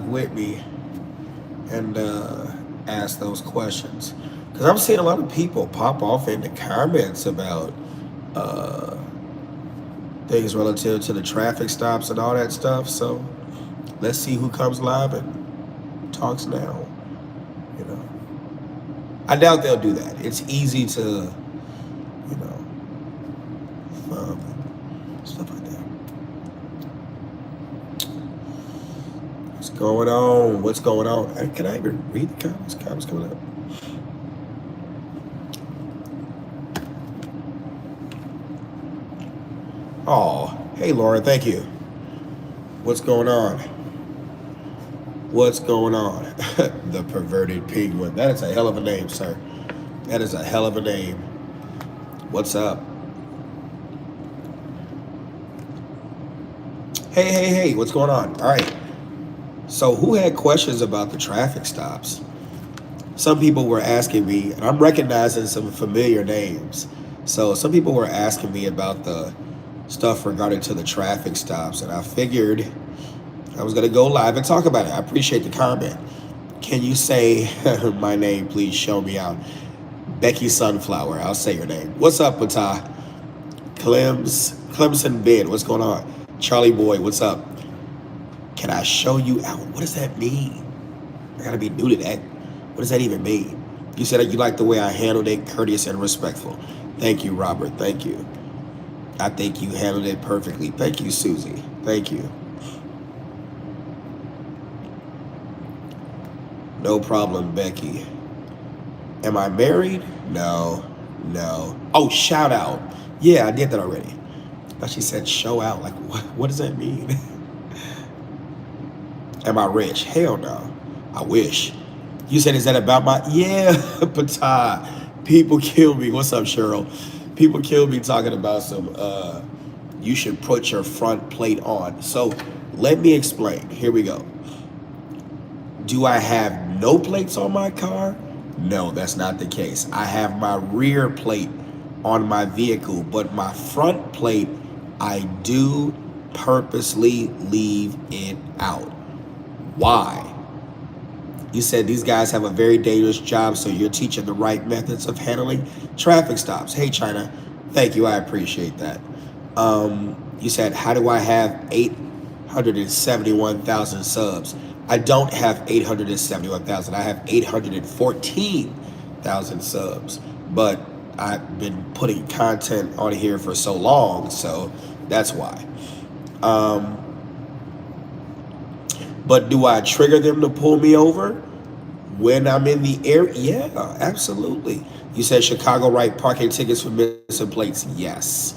with me and ask those questions. Because I'm seeing a lot of people pop off in the comments about uh, things relative to the traffic stops and all that stuff. So let's see who comes live and talks now. You know, I doubt they'll do that. It's easy to, you know, stuff like that. What's going on? What's going on? Can I even read the comments? Comments coming up. Oh, hey Laura, thank you. What's going on? What's going on? The perverted penguin. That is a hell of a name, sir. That is a hell of a name. What's up? Hey, what's going on? All right. So, who had questions about the traffic stops? Some people were asking me, and I'm recognizing some familiar names. So, some people were asking me about the stuff regarding to the traffic stops, and I figured I was going to go live and talk about it. I appreciate the comment. Can you say my name, please? Show me out. Becky Sunflower. I'll say your name. What's up, Patah? Clemson Ben. What's going on? Charlie Boy. What's up? Can I show you out? What does that mean? I gotta be new to that. What does that even mean? You said that you like the way I handled it, courteous and respectful. Thank you, Robert. Thank you. I think you handled it perfectly. Thank you, Susie. Thank you. No problem, Becky. Am I married? No. Oh, shout out. Yeah, I did that already. But she said show out. Like, what does that mean? Am I rich? Hell no. I wish. You said, is that about my... Yeah, Patah. People kill me. What's up, Cheryl? People kill me talking about some, you should put your front plate on. So let me explain. Here we go. Do I have no plates on my car? No, that's not the case. I have my rear plate on my vehicle, but my front plate, I do purposely leave it out. Why? You said these guys have a very dangerous job, so you're teaching the right methods of handling traffic stops. Hey, China, thank you. I appreciate that. You said, how do I have 871,000 subs? I don't have 871,000. I have 814,000 subs. But I've been putting content on here for so long, so that's why. But do I trigger them to pull me over when I'm in the area? Yeah, absolutely. You said Chicago write parking tickets for missing plates. Yes.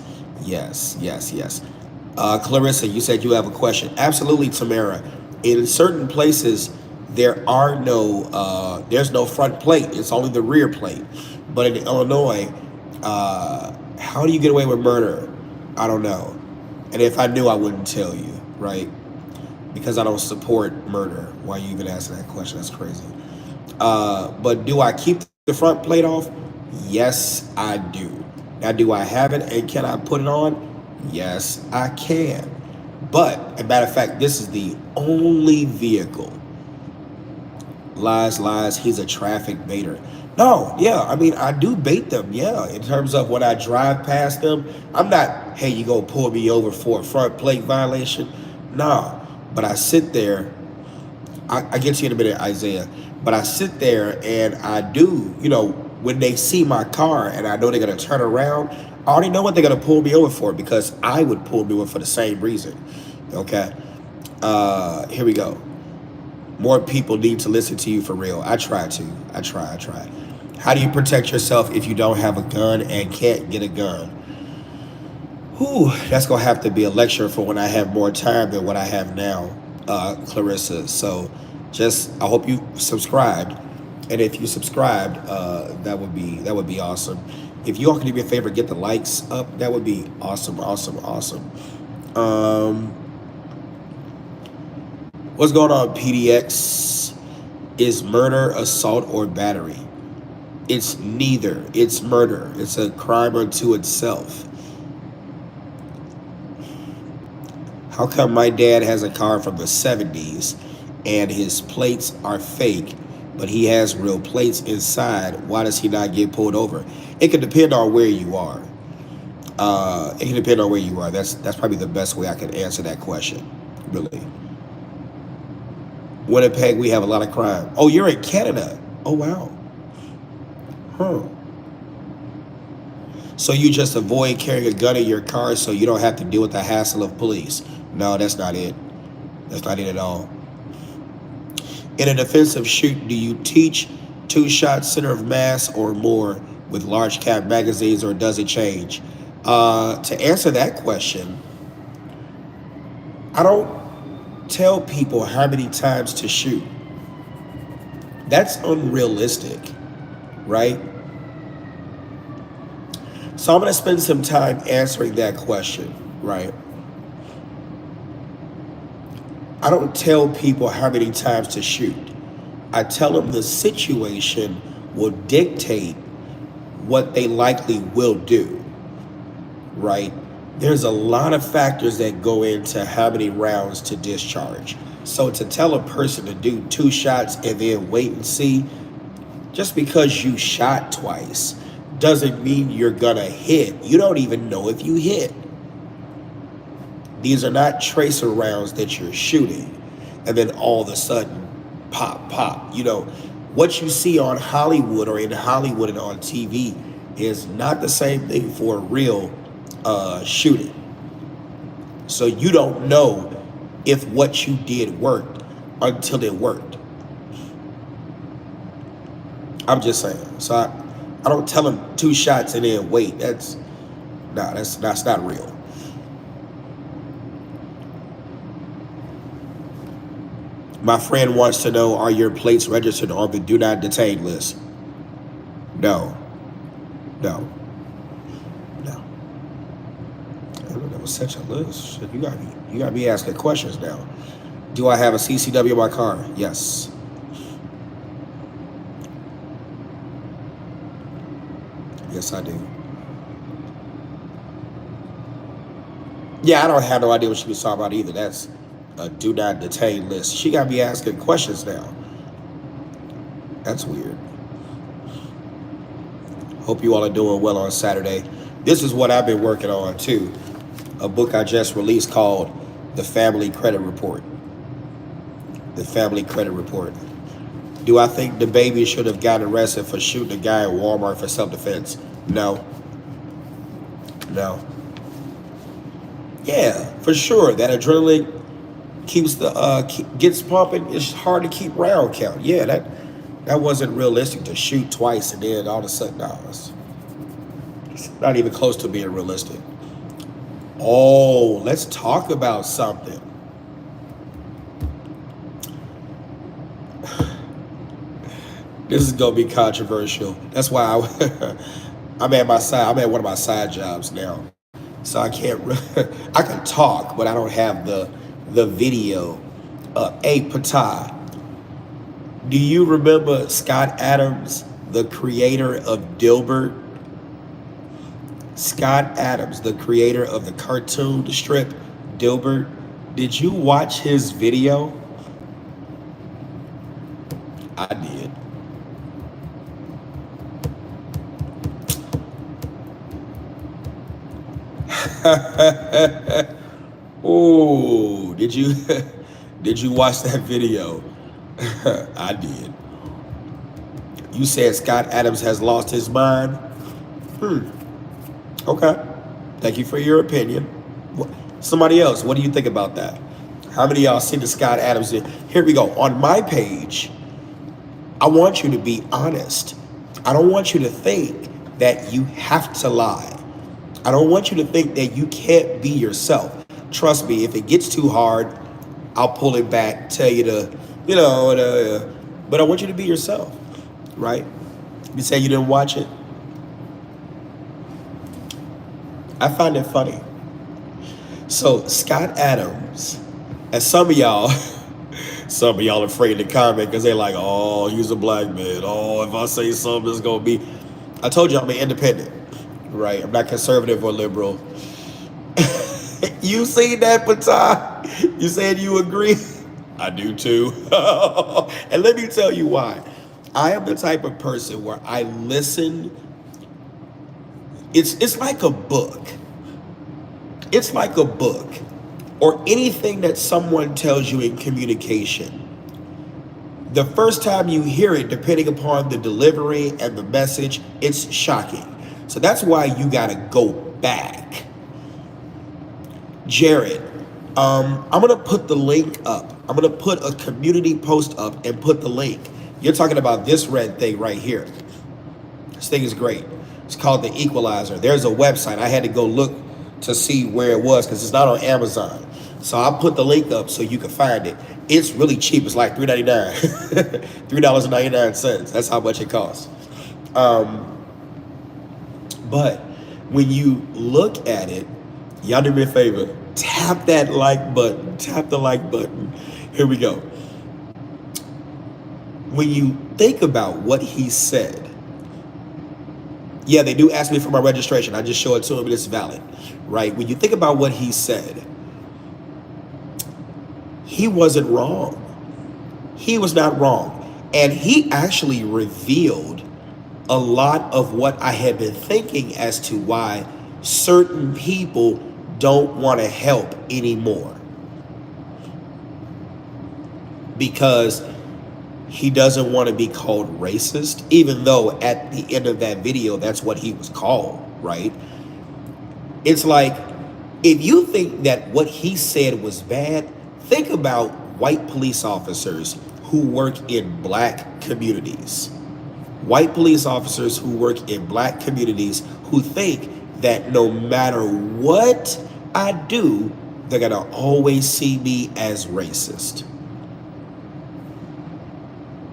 Clarissa, you said you have a question. Absolutely, Tamara. In certain places, there's no front plate. It's only the rear plate. But in Illinois, how do you get away with murder? I don't know. And if I knew, I wouldn't tell you, right? Because I don't support murder. Why are you even asking that question? That's crazy. But do I keep the front plate off? Yes, I do. Now, do I have it and can I put it on? Yes, I can. But, as a matter of fact, this is the only vehicle. Lies, he's a traffic baiter. No, yeah, I mean, I do bait them, yeah. In terms of when I drive past them, I'm not, hey, you gonna pull me over for a front plate violation? No, but I sit there, I get to you in a minute, Isaiah, but I sit there and I do, when they see my car and I know they're gonna turn around, I already know what they're gonna pull me over for because I would pull me over for the same reason, okay? Here we go. More people need to listen to you for real. I try. How do you protect yourself if you don't have a gun and can't get a gun? Whew, that's going to have to be a lecture for when I have more time than what I have now, Clarissa. So I hope you subscribed. And if you subscribed, that would be awesome. If you all can do me a favor, get the likes up. That would be awesome. What's going on, PDX? Is murder, assault, or battery? It's neither. It's murder. It's a crime unto itself. How come my dad has a car from the 70s and his plates are fake, but he has real plates inside, why does he not get pulled over? It can depend on where you are. It can depend on where you are. That's probably the best way I can answer that question. Really. Winnipeg, we have a lot of crime. Oh, you're in Canada. Oh, wow. Huh. So you just avoid carrying a gun in your car so you don't have to deal with the hassle of police. No, that's not it. That's not it at all. In a defensive shoot, do you teach 2-shot center of mass or more with large cap magazines, or does it change? To answer that question, I don't tell people how many times to shoot. That's unrealistic, right? So I'm going to spend some time answering that question, right? I don't tell people how many times to shoot. I tell them the situation will dictate what they likely will do, right? There's a lot of factors that go into how many rounds to discharge. So to tell a person to do 2 shots and then wait and see, just because you shot twice doesn't mean you're gonna hit. You don't even know if you hit. These are not tracer rounds that you're shooting and then all of a sudden pop, pop. You know, what you see on Hollywood or in Hollywood and on TV is not the same thing for a real shooting. So you don't know if what you did worked until it worked. I'm just saying. So I don't tell them 2 shots and then wait. That's not real. My friend wants to know, are your plates registered on the do not detain list? No. No. No. That was such a list. Shit, you got me asking questions now. Do I have a CCW in my car? Yes. Yes, I do. Yeah, I don't have no idea what she was talking about either. That's a do not detain list. She got me asking questions now. That's weird. Hope you all are doing well on Saturday. This is what I've been working on too. A book I just released called The Family Credit Report. The Family Credit Report. Do I think the baby should have gotten arrested for shooting a guy at Walmart for self-defense? No. No. Yeah, for sure. That adrenaline keeps gets pumping. It's hard to keep round count. Yeah, that wasn't realistic to shoot twice and then all of a sudden, no, it's not even close to being realistic. Oh, let's talk about something. This is gonna be controversial. That's why I'm at one of my side jobs now, so I can't. I can talk, but I don't have the video. Hey, Patah, do you remember Scott Adams, the creator of Dilbert? Scott Adams, the creator of the cartoon strip Dilbert. Did you watch his video? I did. Oh, did you watch that video? I did. You said Scott Adams has lost his mind? Okay. Thank you for your opinion. Somebody else, what do you think about that? How many of y'all seen the Scott Adams? Here we go. On my page, I want you to be honest. I don't want you to think that you have to lie. I don't want you to think that you can't be yourself. Trust me, if it gets too hard, I'll pull it back, tell you to, but I want you to be yourself, right? You say you didn't watch it? I find it funny. So Scott Adams, and some of y'all afraid to comment because they're like, oh, he's a black man. Oh, if I say something, it's going to be. I told you I'm an independent, right? I'm not conservative or liberal. You seen that, Patah? You said you agree? I do too. And let me tell you why. I am the type of person where I listen. It's like a book. It's like a book or anything that someone tells you in communication. The first time you hear it, depending upon the delivery and the message, it's shocking. So that's why you got to go back. Jared, I'm going to put the link up. I'm going to put a community post up and put the link. You're talking about this red thing right here. This thing is great. It's called the Equalizer. There's a website. I had to go look to see where it was because it's not on Amazon. So I'll put the link up so you can find it. It's really cheap. It's like $3.99. $3.99. That's how much it costs. But when you look at it, y'all do me a favor. Tap that like button. Tap the like button. Here we go. When you think about what he said, yeah, they do ask me for my registration. I just show it to him and it's valid, right? When you think about what he said, he wasn't wrong. He was not wrong. And he actually revealed a lot of what I had been thinking as to why certain people don't want to help anymore. Because he doesn't want to be called racist, even though at the end of that video, that's what he was called, right? It's like, if you think that what he said was bad, think about white police officers who work in black communities. White police officers who work in black communities who think that no matter what I do, they're going to always see me as racist.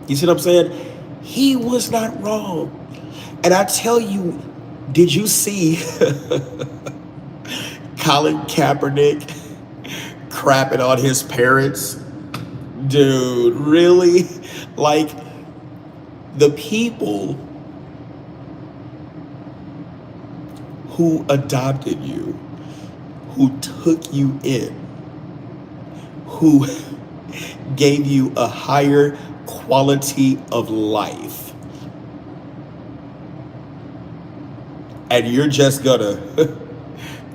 You see what I'm saying? He was not wrong. And I tell you, did you see Colin Kaepernick crapping on his parents? Dude, really? Like, the people who adopted you, who took you in, who gave you a higher quality of life, and you're just gonna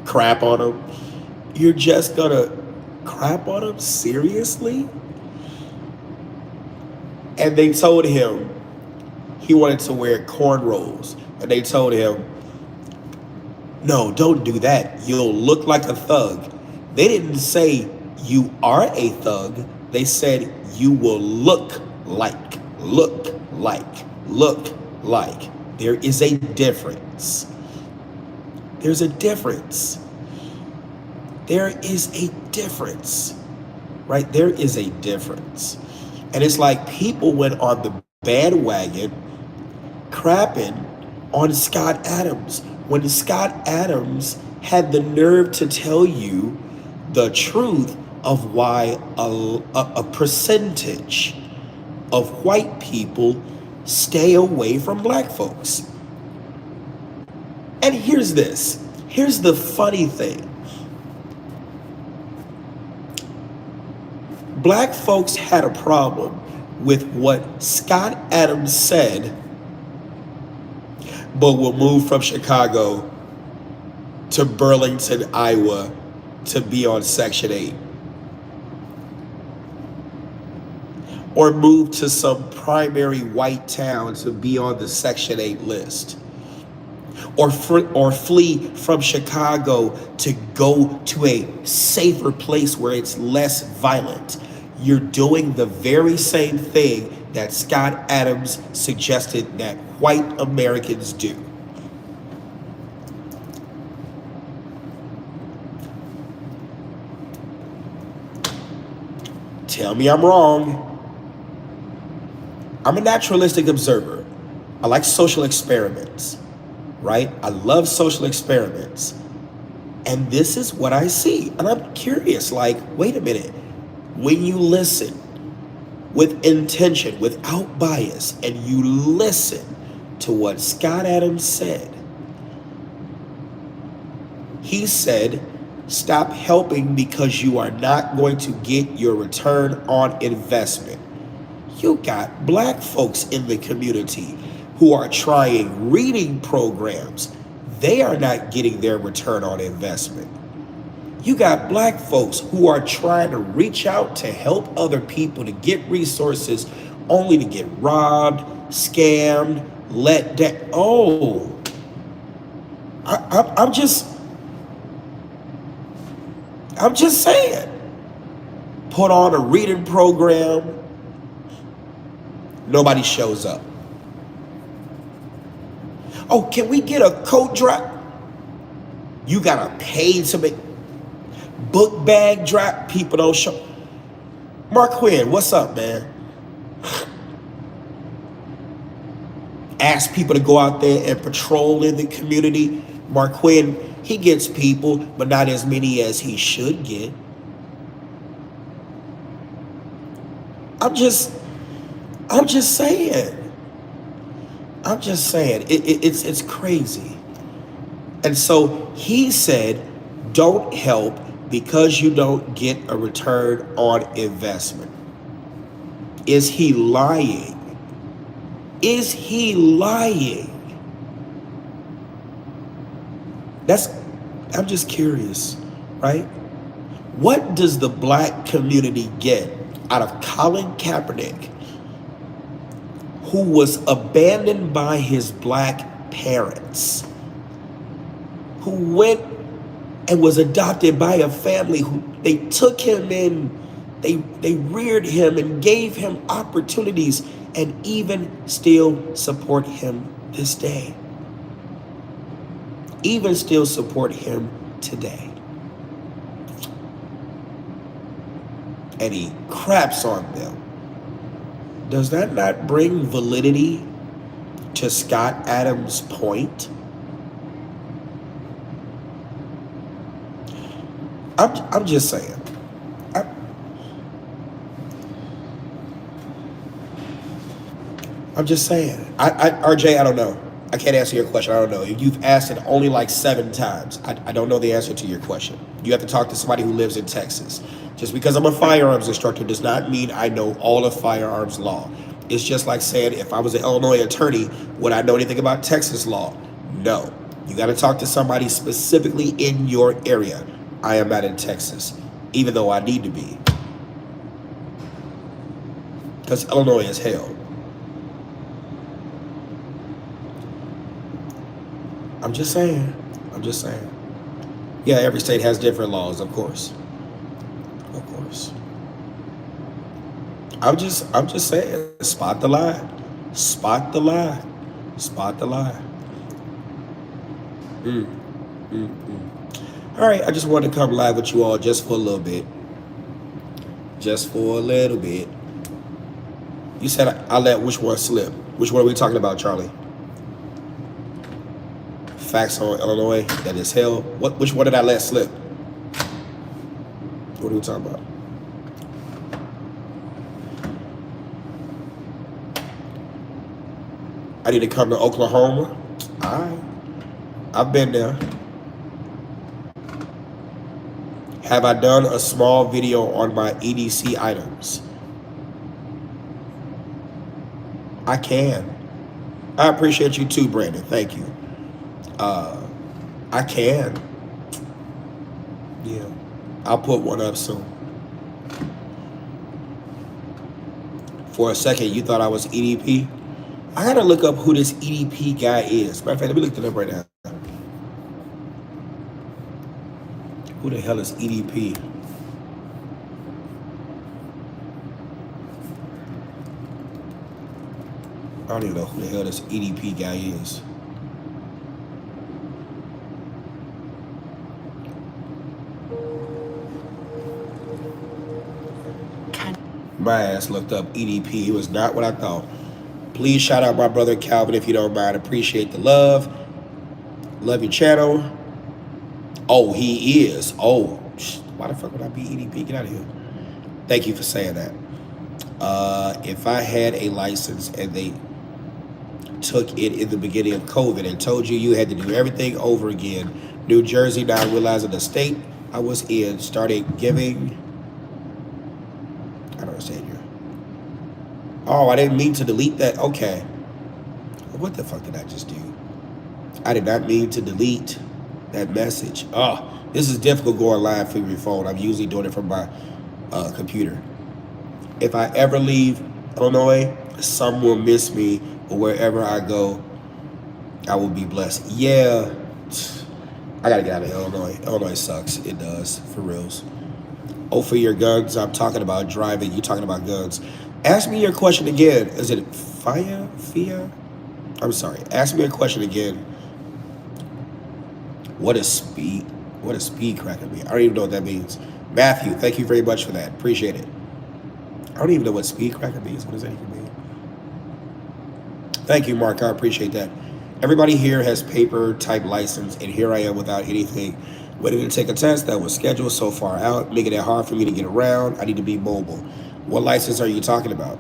crap on them? You're just gonna crap on them? Seriously? And they told him he wanted to wear cornrows, and they told him, no, don't do that. You'll look like a thug. They didn't say you are a thug. They said you will look like. There is a difference. There's a difference. There is a difference, right? There is a difference. And it's like people went on the bandwagon crapping on Scott Adams when Scott Adams had the nerve to tell you the truth of why a percentage of white people stay away from black folks. And here's this. Here's the funny thing. Black folks had a problem with what Scott Adams said, but will move from Chicago to Burlington, Iowa to be on Section 8. Or move to some primary white town to be on the Section 8 list. Or flee from Chicago to go to a safer place where it's less violent. You're doing the very same thing that Scott Adams suggested that white Americans do. Tell me I'm wrong. I'm a naturalistic observer. I like social experiments, right? I love social experiments. And this is what I see. And I'm curious, like, wait a minute. When you listen with intention, without bias, and you listen to what Scott Adams said, he said Stop helping because you are not going to get your return on investment. You got black folks in the community who are trying reading programs. They are not getting their return on investment. You got black folks who are trying to reach out to help other people to get resources only to get robbed, scammed, let down. Oh, I'm just saying. Put on a reading program. Nobody shows up. Oh, can we get a coat drop? You gotta pay to make book bag drop. People don't show. Mark Quinn, what's up, man? Ask people to go out there and patrol in the community. Mark Quinn, he gets people, but not as many as he should get. I'm just saying. It's crazy. And so he said, don't help because you don't get a return on investment. Is he lying? Is he lying? I'm just curious, right? What does the black community get out of Colin Kaepernick, who was abandoned by his black parents, who went and was adopted by a family who they took him in, they reared him and gave him opportunities and even still support him this day. Even still support him today. And he craps on them. Does that not bring validity to Scott Adams' point? I'm just saying. I'm just saying. RJ, I don't know. I can't answer your question. I don't know. You've asked it only like 7 times. I don't know the answer to your question. You have to talk to somebody who lives in Texas. Just because I'm a firearms instructor does not mean I know all of firearms law. It's just like saying if I was an Illinois attorney, would I know anything about Texas law? No. You got to talk to somebody specifically in your area. I am not in Texas, even though I need to be. Because Illinois is hell. I'm just saying. Yeah, every state has different laws, of course. Of course. I'm just saying, spot the lie. Spot the lie. Spot the lie. All right, I just wanted to come live with you all just for a little bit. Just for a little bit. You said I let which one slip? Which one are we talking about, Charlie? Facts on Illinois that is hell. Which one did I let slip? What are we talking about? I need to come to Oklahoma. All right. I've been there. Have I done a small video on my EDC items? I can. I appreciate you too, Brandon. Thank you. I can. Yeah. I'll put one up soon. For a second, you thought I was EDP? I gotta look up who this EDP guy is. Matter of fact, let me look it up right now. Who the hell is EDP? I don't even know who the hell this EDP guy is. My ass looked up EDP. It was not what I thought. Please shout out my brother Calvin if you don't mind. Appreciate the love. Love your channel. Oh, he is. Oh, why the fuck would I be EDP? Get out of here. Thank you for saying that. If I had a license and they took it in the beginning of COVID and told you you had to do everything over again, New Jersey now realizing the state I was in, started giving, I don't understand here. Oh, I didn't mean to delete that. Okay. What the fuck did I just do? I did not mean to delete that message. Oh, this is difficult going live from your phone. I'm usually doing it from my computer. If I ever leave Illinois, some will miss me, but wherever I go, I will be blessed. Yeah, I gotta get out of Illinois. Illinois sucks. It does, for reals. Oh, for your guns, I'm talking about driving. You're talking about guns. Ask me your question again. Is it Fia? I'm sorry. Ask me a question again. What is speed? What is speed cracking me? I don't even know what that means. Matthew, thank you very much for that. Appreciate it. I don't even know what speed cracker means. What does that even mean? Thank you, Mark. I appreciate that. Everybody here has paper type license, and here I am without anything. Waiting to take a test that was scheduled so far out, making it hard for me to get around. I need to be mobile. What license are you talking about?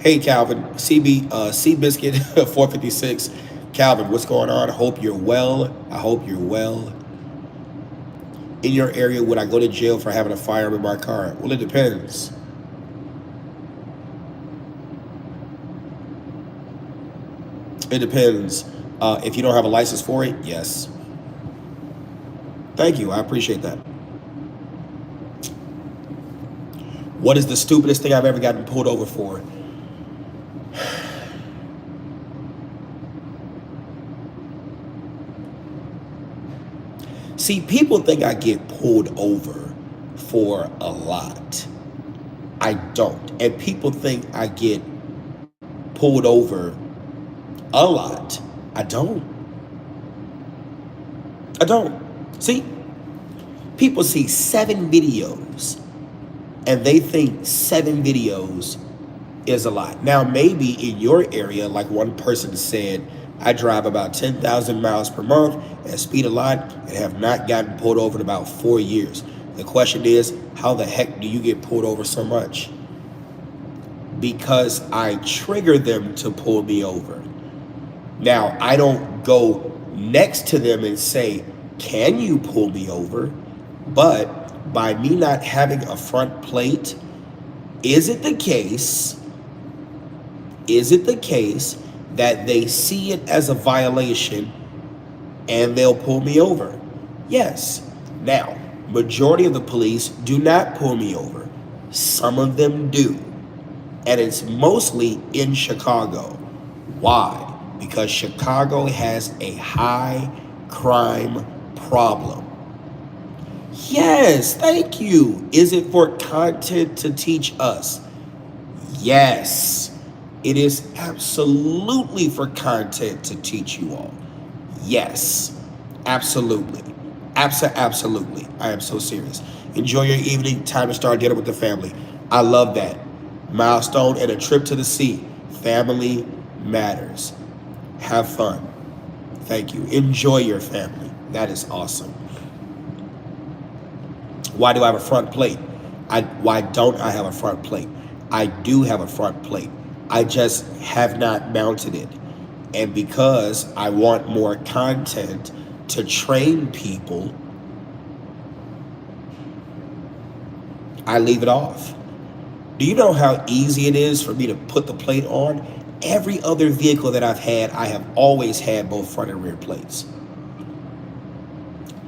Hey, Calvin, Seabiscuit 456. Calvin, what's going on? I hope you're well. I hope you're well. In your area, would I go to jail for having a firearm in my car? Well, it depends. It depends. If you don't have a license for it, yes. Thank you. I appreciate that. What is the stupidest thing I've ever gotten pulled over for? See, people think I get pulled over for a lot. I don't. And people think I get pulled over a lot. I don't. I don't. See, people see 7 videos and they think 7 videos is a lot. Now, maybe in your area, like one person said, I drive about 10,000 miles per month and speed a lot and have not gotten pulled over in about 4 years. The question is, how the heck do you get pulled over so much? Because I trigger them to pull me over. Now, I don't go next to them and say, can you pull me over? But by me not having a front plate, is it the case that they see it as a violation and they'll pull me over? Yes. Now, majority of the police do not pull me over. Some of them do. And it's mostly in Chicago. Why? Because Chicago has a high crime problem. Yes, thank you. Is it for content to teach us? Yes. It is absolutely for content to teach you all. Yes, absolutely. Absolutely. I am so serious. Enjoy your evening. Time to start dinner with the family. I love that. Milestone and a trip to the sea. Family matters. Have fun. Thank you. Enjoy your family. That is awesome. Why do I have a front plate? Why don't I have a front plate? I do have a front plate. I just have not mounted it. And because I want more content to train people, I leave it off. Do you know how easy it is for me to put the plate on? Every other vehicle that I've had, I have always had both front and rear plates.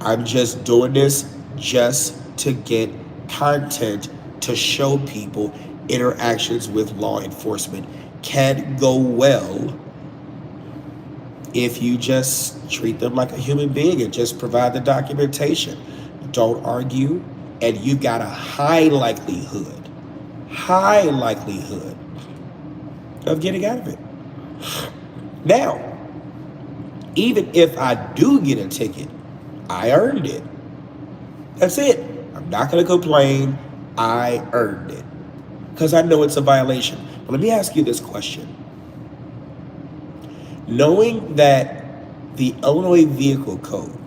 I'm just doing this just to get content to show people interactions with law enforcement can go well if you just treat them like a human being and just provide the documentation. Don't argue, and you got a high likelihood of getting out of it. Now, even if I do get a ticket, I earned it. That's it. I'm not going to complain. I earned it because I know it's a violation. But let me ask you this question. Knowing that the Illinois Vehicle Code,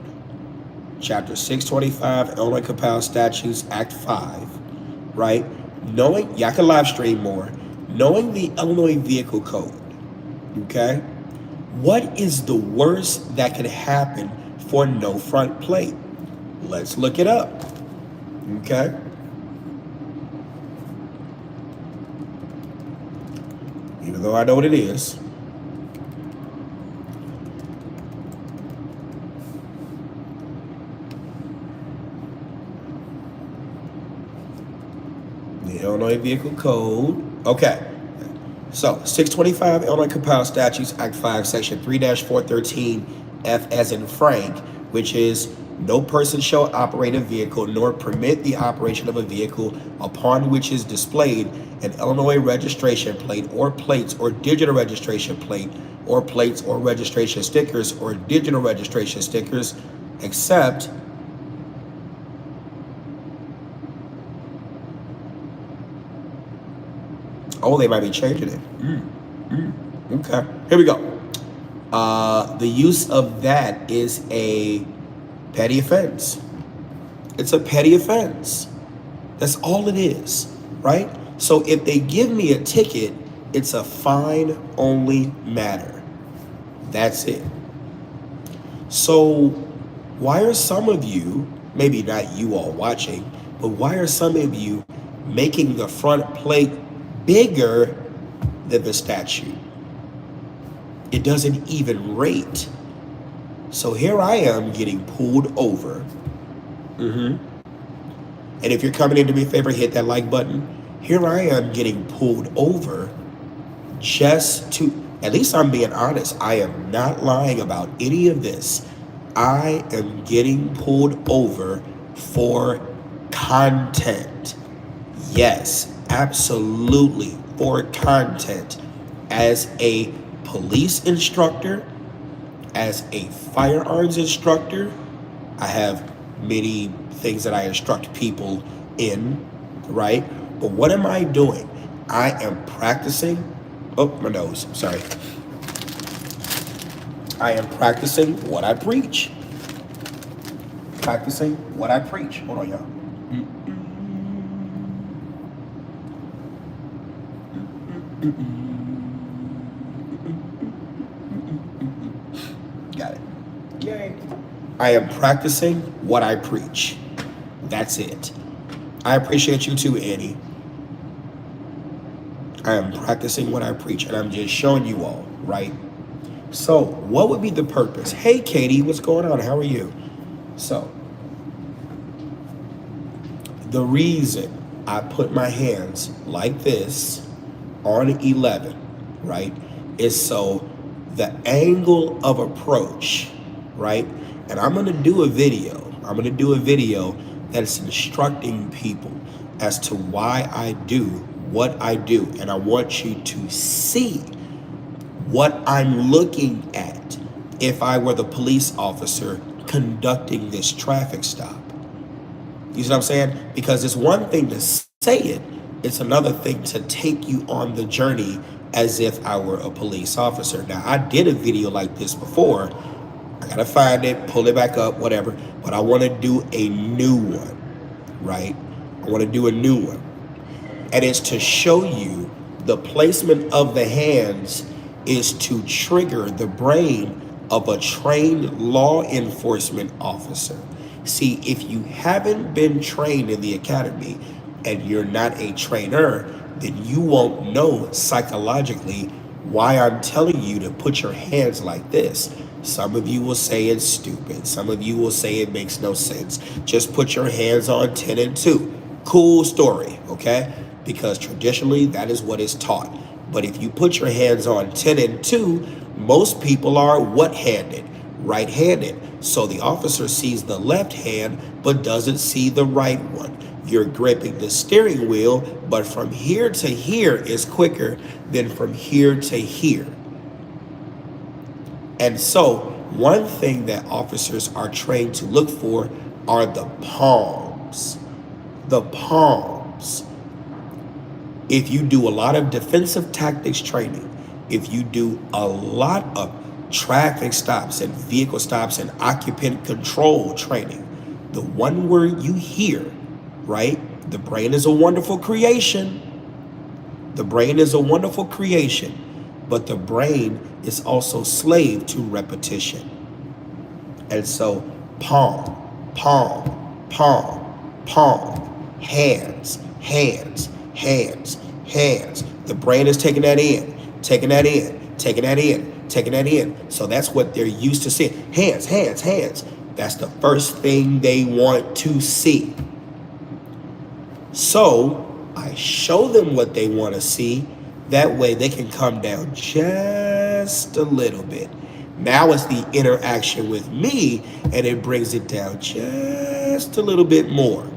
Chapter 625, Illinois Compiled Statutes, Act 5, right? Knowing, y'all can live stream more. Knowing the Illinois Vehicle Code, okay? What is the worst that could happen for no front plate? Let's look it up. Okay. Even though I know what it is. The Illinois Vehicle Code. Okay. So, 625 Illinois Compiled Statutes, Act 5, Section 3-413, F as in Frank, which is no person shall operate a vehicle nor permit the operation of a vehicle upon which is displayed an Illinois registration plate or plates or digital registration plate or plates or registration stickers or digital registration stickers, except oh, they might be changing it. Okay, here we go. The use of that is a petty offense. It's a petty offense. That's all it is, right? So if they give me a ticket, it's a fine-only matter. That's it. So why are some of you, maybe not you all watching, but why are some of you making the front plate bigger than the statute? It doesn't even rate. So here I am getting pulled over. And if you're coming in to me a favor, hit that like button. Here I am getting pulled over just to, at least I'm being honest. I am not lying about any of this. I am getting pulled over for content. Yes, absolutely, for content. As a police instructor, as a firearms instructor, I have many things that I instruct people in, right? But what am I doing? I am practicing, oh, my nose, sorry. I am practicing what I preach. Practicing what I preach. Hold on, y'all. Got it. Yay. I am practicing what I preach. That's it. I appreciate you too, Annie. I am practicing what I preach, and I'm just showing you all, right? So, what would be the purpose? Hey, Katie, what's going on? How are you? So, the reason I put my hands like this on 11, right, is so the angle of approach, right? And I'm going to do a video. I'm going to do a video that's instructing people as to why I do what I do. And I want you to see what I'm looking at if I were the police officer conducting this traffic stop. You see what I'm saying? Because it's one thing to say it, it's another thing to take you on the journey as if I were a police officer. Now, I did a video like this before. I gotta find it, pull it back up, whatever. But I wanna do a new one, right? I wanna do a new one. And it's to show you the placement of the hands is to trigger the brain of a trained law enforcement officer. See, if you haven't been trained in the academy and you're not a trainer, then you won't know psychologically why I'm telling you to put your hands like this. Some of you will say it's stupid. Some of you will say it makes no sense. Just put your hands on 10 and 2. Cool story, okay? Because traditionally, that is what is taught. But if you put your hands on 10 and 2, most people are what-handed? Right-handed. So the officer sees the left hand, but doesn't see the right one. You're gripping the steering wheel, but from here to here is quicker than from here to here. And so one thing that officers are trained to look for are the palms. The palms. If you do a lot of defensive tactics training, if you do a lot of traffic stops and vehicle stops and occupant control training, the one word you hear, right? The brain is a wonderful creation. The brain is a wonderful creation, but the brain is also slave to repetition. And so palm, palm, palm, palm, hands, hands, hands, hands. The brain is taking that in, taking that in, taking that in, taking that in. So that's what they're used to seeing. Hands, hands, hands. That's the first thing they want to see. So I show them what they want to see. That way they can come down just a little bit. Now it's the interaction with me, and it brings it down just a little bit more.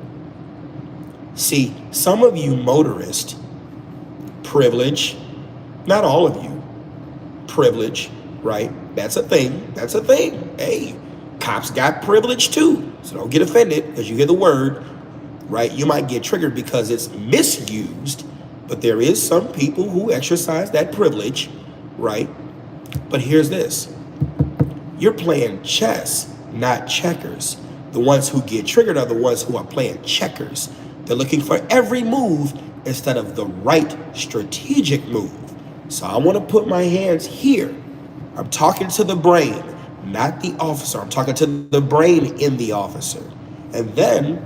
See, some of you motorists, privilege, not all of you, privilege, right? That's a thing. That's a thing. Hey, cops got privilege too. So don't get offended because you hear the word, right? You might get triggered because it's misused, but there is some people who exercise that privilege, right? But here's this. You're playing chess, not checkers. The ones who get triggered are the ones who are playing checkers. They're looking for every move instead of the right strategic move. So I want to put my hands here. I'm talking to the brain, not the officer. I'm talking to the brain in the officer. And then,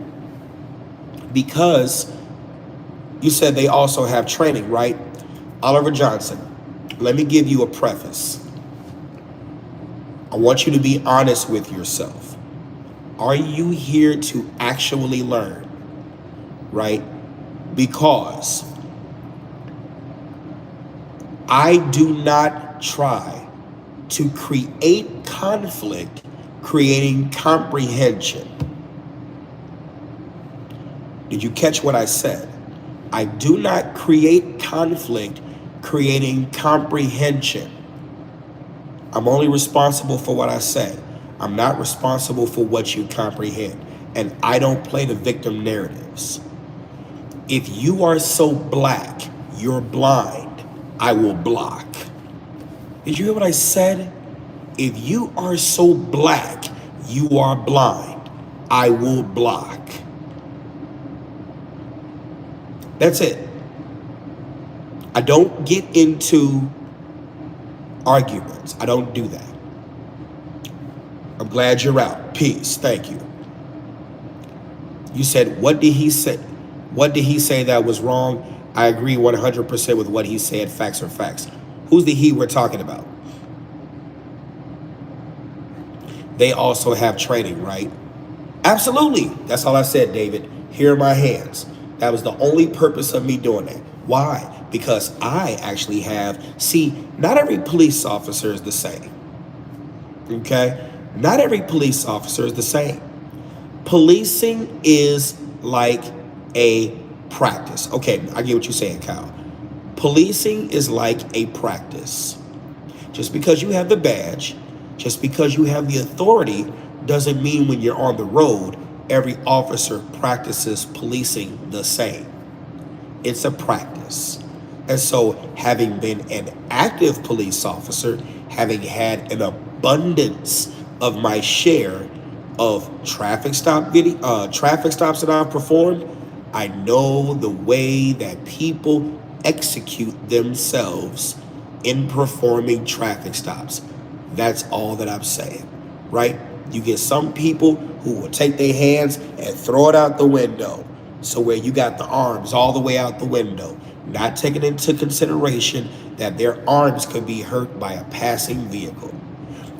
because you said they also have training, right? Oliver Johnson, let me give you a preface. I want you to be honest with yourself. Are you here to actually learn, right? Because I do not try to create conflict, creating comprehension. Did you catch what I said? I do not create conflict, creating comprehension. I'm only responsible for what I say. I'm not responsible for what you comprehend. And I don't play the victim narratives. If you are so black, you're blind, I will block. Did you hear what I said? If you are so black, you are blind, I will block. That's it. I don't get into arguments. I don't do that. I'm glad you're out. Peace. Thank you. You said, what did he say? What did he say that was wrong? I agree 100% with what he said. Facts are facts. Who's the he we're talking about? They also have training, right? Absolutely. That's all I said, David. Here are my hands. That was the only purpose of me doing that. Why? Because I actually have, see, not every police officer is the same. Okay? Not every police officer is the same. Policing is like a practice. Okay, I get what you're saying, Kyle. Policing is like a practice. Just because you have the badge, just because you have the authority, doesn't mean when you're on the road, every officer practices policing the same. It's a practice. And so having been an active police officer, having had an abundance of my share of traffic stops that I've performed, I know the way that people execute themselves in performing traffic stops. That's all that I'm saying, right? You get some people who will take their hands and throw it out the window. So where you got the arms all the way out the window, not taking into consideration that their arms could be hurt by a passing vehicle.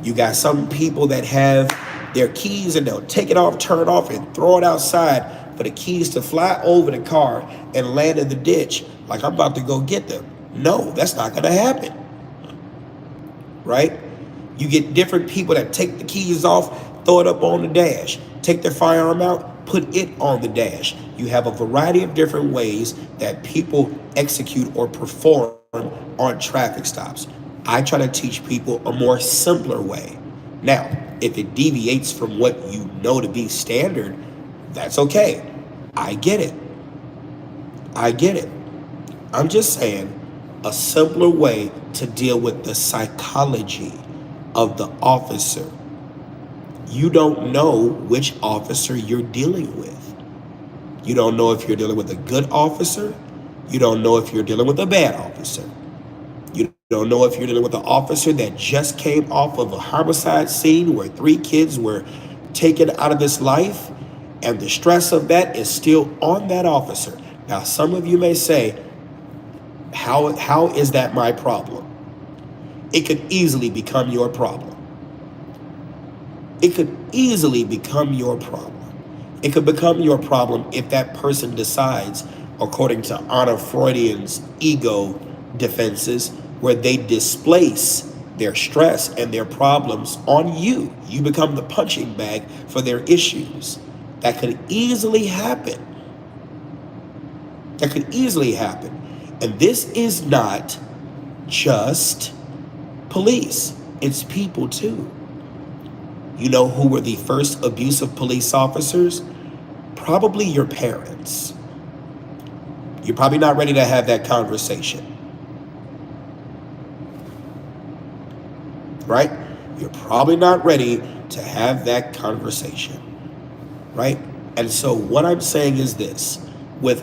You got some people that have their keys and they'll take it off, turn it off, and throw it outside for the keys to fly over the car and land in the ditch like I'm about to go get them. No, that's not going to happen, right? You get different people that take the keys off, throw it up on the dash, take their firearm out, put it on the dash. You have a variety of different ways that people execute or perform on traffic stops. I try to teach people a more simpler way. Now, if it deviates from what you know to be standard, that's okay. I get it. I get it. I'm just saying a simpler way to deal with the psychology of the officer. You don't know which officer you're dealing with. You don't know if you're dealing with a good officer. You don't know if you're dealing with a bad officer. You don't know if you're dealing with an officer that just came off of a homicide scene where 3 kids were taken out of this life, and the stress of that is still on that officer. Now, some of you may say, how is that my problem? It could easily become your problem. It could easily become your problem. It could become your problem if that person decides, according to Anna Freudian's ego defenses, where they displace their stress and their problems on you. You become the punching bag for their issues. That could easily happen. That could easily happen. And this is not just police, it's people too. You know who were the first abusive police officers? Probably your parents. You're probably not ready to have that conversation. Right? You're probably not ready to have that conversation. Right? And so what I'm saying is this, with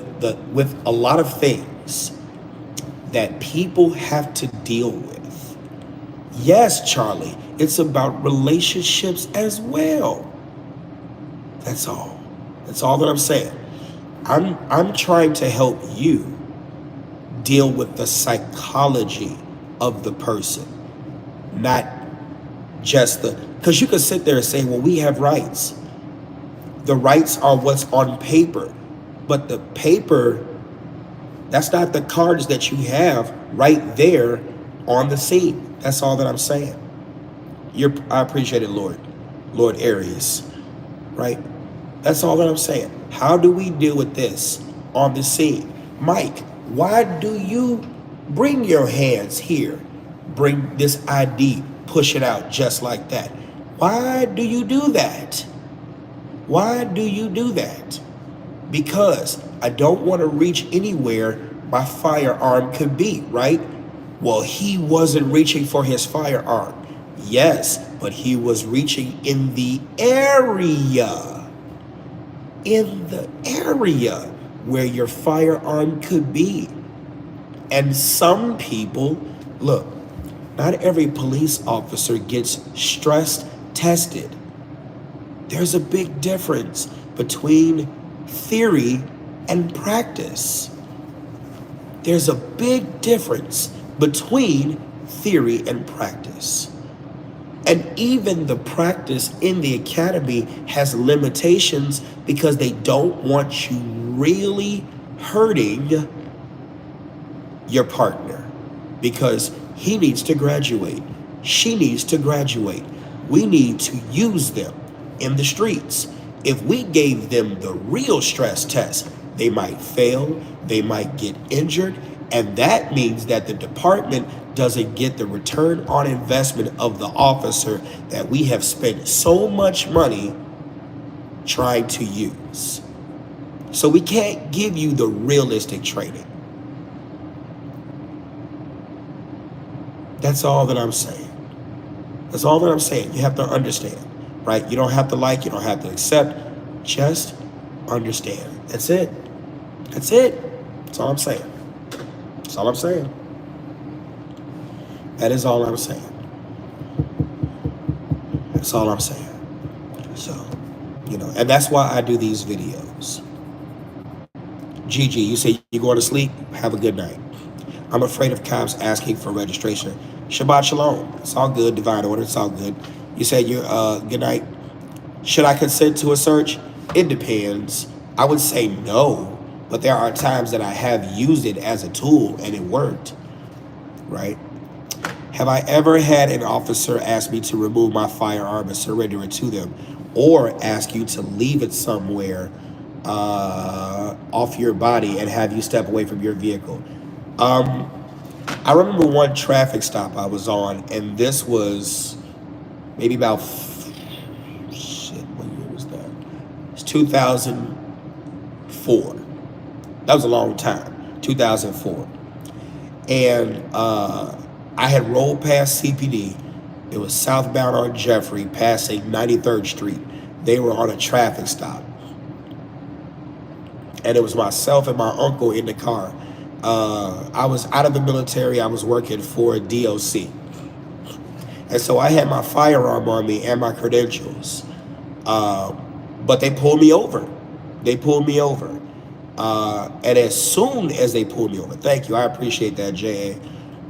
a lot of things that people have to deal with. Yes, Charlie, it's about relationships as well. That's all. That's all that I'm saying. I'm trying to help you deal with the psychology of the person, not just because you could sit there and say, well, we have rights. The rights are what's on paper, but the paper, that's not the cards that you have right there on the scene. That's all that I'm saying. I appreciate it, Lord Aries, right? That's all that I'm saying. How do we deal with this on the scene? Mike, why do you bring your hands here? Bring this ID, push it out just like that. Why do you do that? Why do you do that? Because I don't want to reach anywhere my firearm could be, right? Well, he wasn't reaching for his firearm. Yes, but he was reaching in the area. In the area where your firearm could be. And some people, look, not every police officer gets stress tested. There's a big difference between theory and practice. There's a big difference between theory and practice. And even the practice in the academy has limitations because they don't want you really hurting your partner, because he needs to graduate. She needs to graduate. We need to use them in the streets. If we gave them the real stress test, they might fail, they might get injured, and that means that the department doesn't get the return on investment of the officer that we have spent so much money trying to use. So we can't give you the realistic training. That's all that I'm saying. That's all that I'm saying. You have to understand, right? You don't have to like, you don't have to accept, just understand. That's it. That's it. That's all I'm saying. That's all I'm saying. That is all I'm saying. That's all I'm saying. So, and that's why I do these videos. Gigi, you say you're going to sleep? Have a good night. I'm afraid of cops asking for registration. Shabbat shalom. It's all good. Divine order. It's all good. You said good night. Should I consent to a search? It depends. I would say no, but there are times that I have used it as a tool and it worked, right? Have I ever had an officer ask me to remove my firearm and surrender it to them, or ask you to leave it somewhere off your body and have you step away from your vehicle? I remember one traffic stop I was on, and this was maybe about, what year was that? It's 2004. That was a long time, 2004. And I had rolled past CPD. It was southbound on Jeffrey, passing 93rd Street. They were on a traffic stop. And it was myself and my uncle in the car. I was out of the military. I was working for a DOC. And so I had my firearm on me and my credentials. But they pulled me over. They pulled me over. And as soon as they pulled me over, thank you, I appreciate that, JA.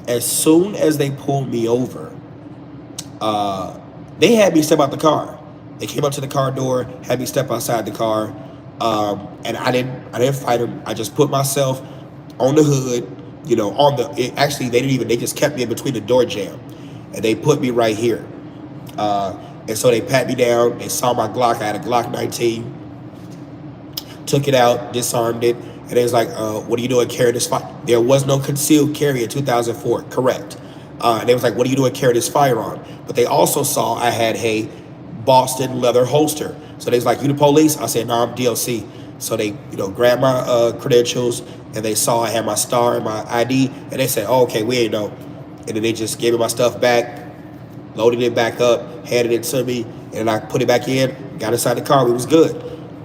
As soon as they pulled me over, they had me step out the car. They came up to the car door, had me step outside the car, and I didn't fight them. I just put myself on the hood, actually they just kept me in between the door jamb, and they put me right here. And so they pat me down. They saw my Glock. I had a Glock 19. Took it out, disarmed it, and they was like, "What are you doing carrying this fire?" There was no concealed carry in 2004. Correct. And they was like, "What are you doing carrying this firearm?" But they also saw I had a Boston leather holster. So they was like, "You the police?" I said, "No, I'm DLC." So they, grabbed my credentials, and they saw I had my star and my ID, and they said, "Oh, okay, we ain't know." And then they just gave me my stuff back, loaded it back up, handed it to me, and I put it back in, got inside the car. We was good.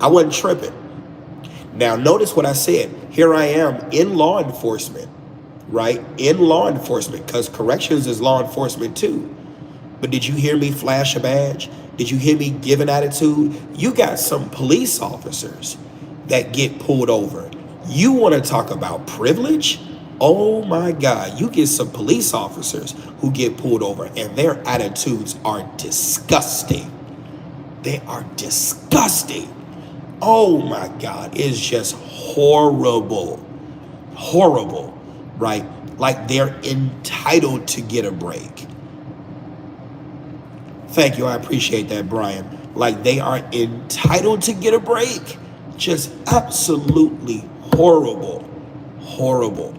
I wasn't tripping. Now, notice what I said. Here I am in law enforcement, right? In law enforcement, because corrections is law enforcement too. But did you hear me flash a badge? Did you hear me give an attitude? You got some police officers that get pulled over. You want to talk about privilege? Oh my God, you get some police officers who get pulled over and their attitudes are disgusting. They are disgusting. Oh my God, it's just horrible. Horrible, right? Like they're entitled to get a break. Thank you, I appreciate that, Brian. Like they are entitled to get a break. Just absolutely horrible, horrible,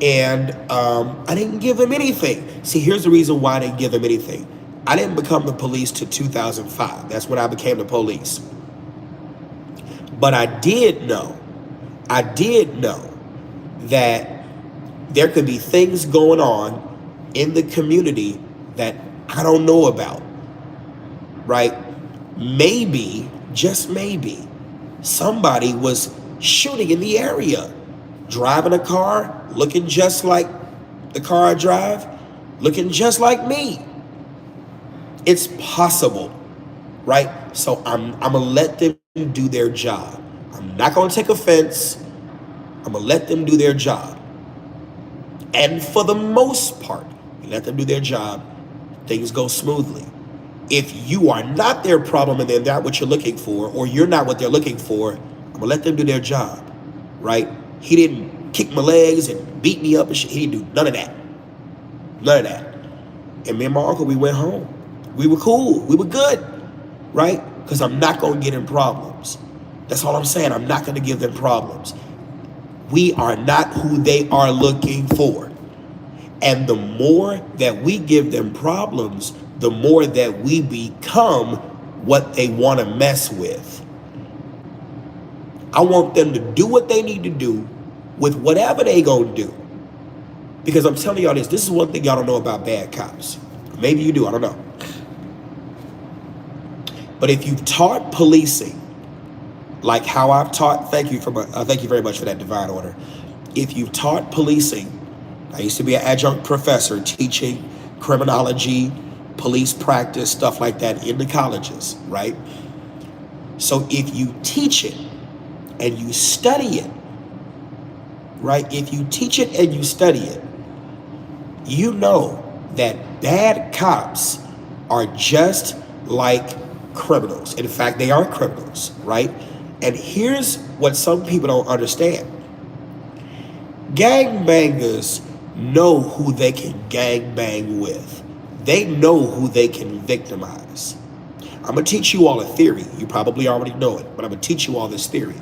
And I didn't give them anything. See, here's the reason why I didn't give them anything. I didn't become the police till 2005. That's when I became the police. But I did know that there could be things going on in the community that I don't know about, right? Maybe, just maybe, somebody was shooting in the area, driving a car, looking just like the car I drive, looking just like me. It's possible, right? So I'm gonna let them do their job. I'm not gonna take offense. I'm gonna let them do their job. And for the most part, you let them do their job, things go smoothly. If you are not their problem and they're not what you're looking for, or you're not what they're looking for, I'm gonna let them do their job, right? He didn't kick my legs and beat me up and shit. He didn't do none of that. None of that. And me and my uncle, we went home. We were cool. We were good, right? Because I'm not gonna get in problems. That's all I'm saying. I'm not gonna give them problems. We are not who they are looking for. And the more that we give them problems, the more that we become what they want to mess with. I want them to do what they need to do with whatever they gonna do. Because I'm telling y'all this is one thing y'all don't know about bad cops. Maybe you do, I don't know. But if you've taught policing, like how I've taught, thank you very much for that divine order. If you've taught policing, I used to be an adjunct professor teaching criminology, police practice, stuff like that in the colleges, right? So if you teach it and you study it, right? If you teach it and you study it, you know that bad cops are just like criminals. In fact, they are criminals, right? And here's what some people don't understand. Gangbangers know who they can gangbang with. They know who they can victimize. I'm going to teach you all a theory. You probably already know it, but I'm going to teach you all this theory.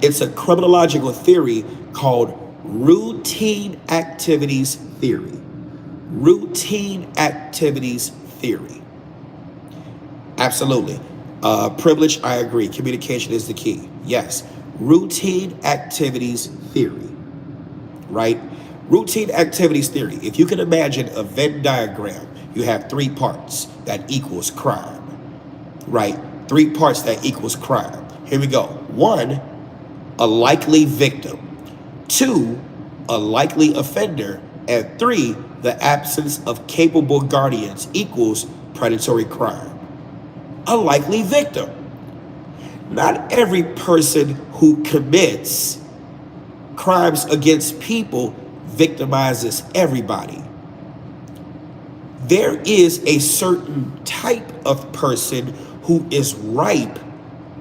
It's a criminological theory called routine activities theory. Routine activities theory. Absolutely. Privilege, I agree. Communication is the key. Yes. Routine activities theory. Right? Routine activities theory. If you can imagine a Venn diagram, you have 3 parts that equals crime. Right? 3 parts that equals crime. Here we go. 1, a likely victim. 2, a likely offender. And 3, the absence of capable guardians equals predatory crime. A likely victim. Not every person who commits crimes against people victimizes everybody. There is a certain type of person who is ripe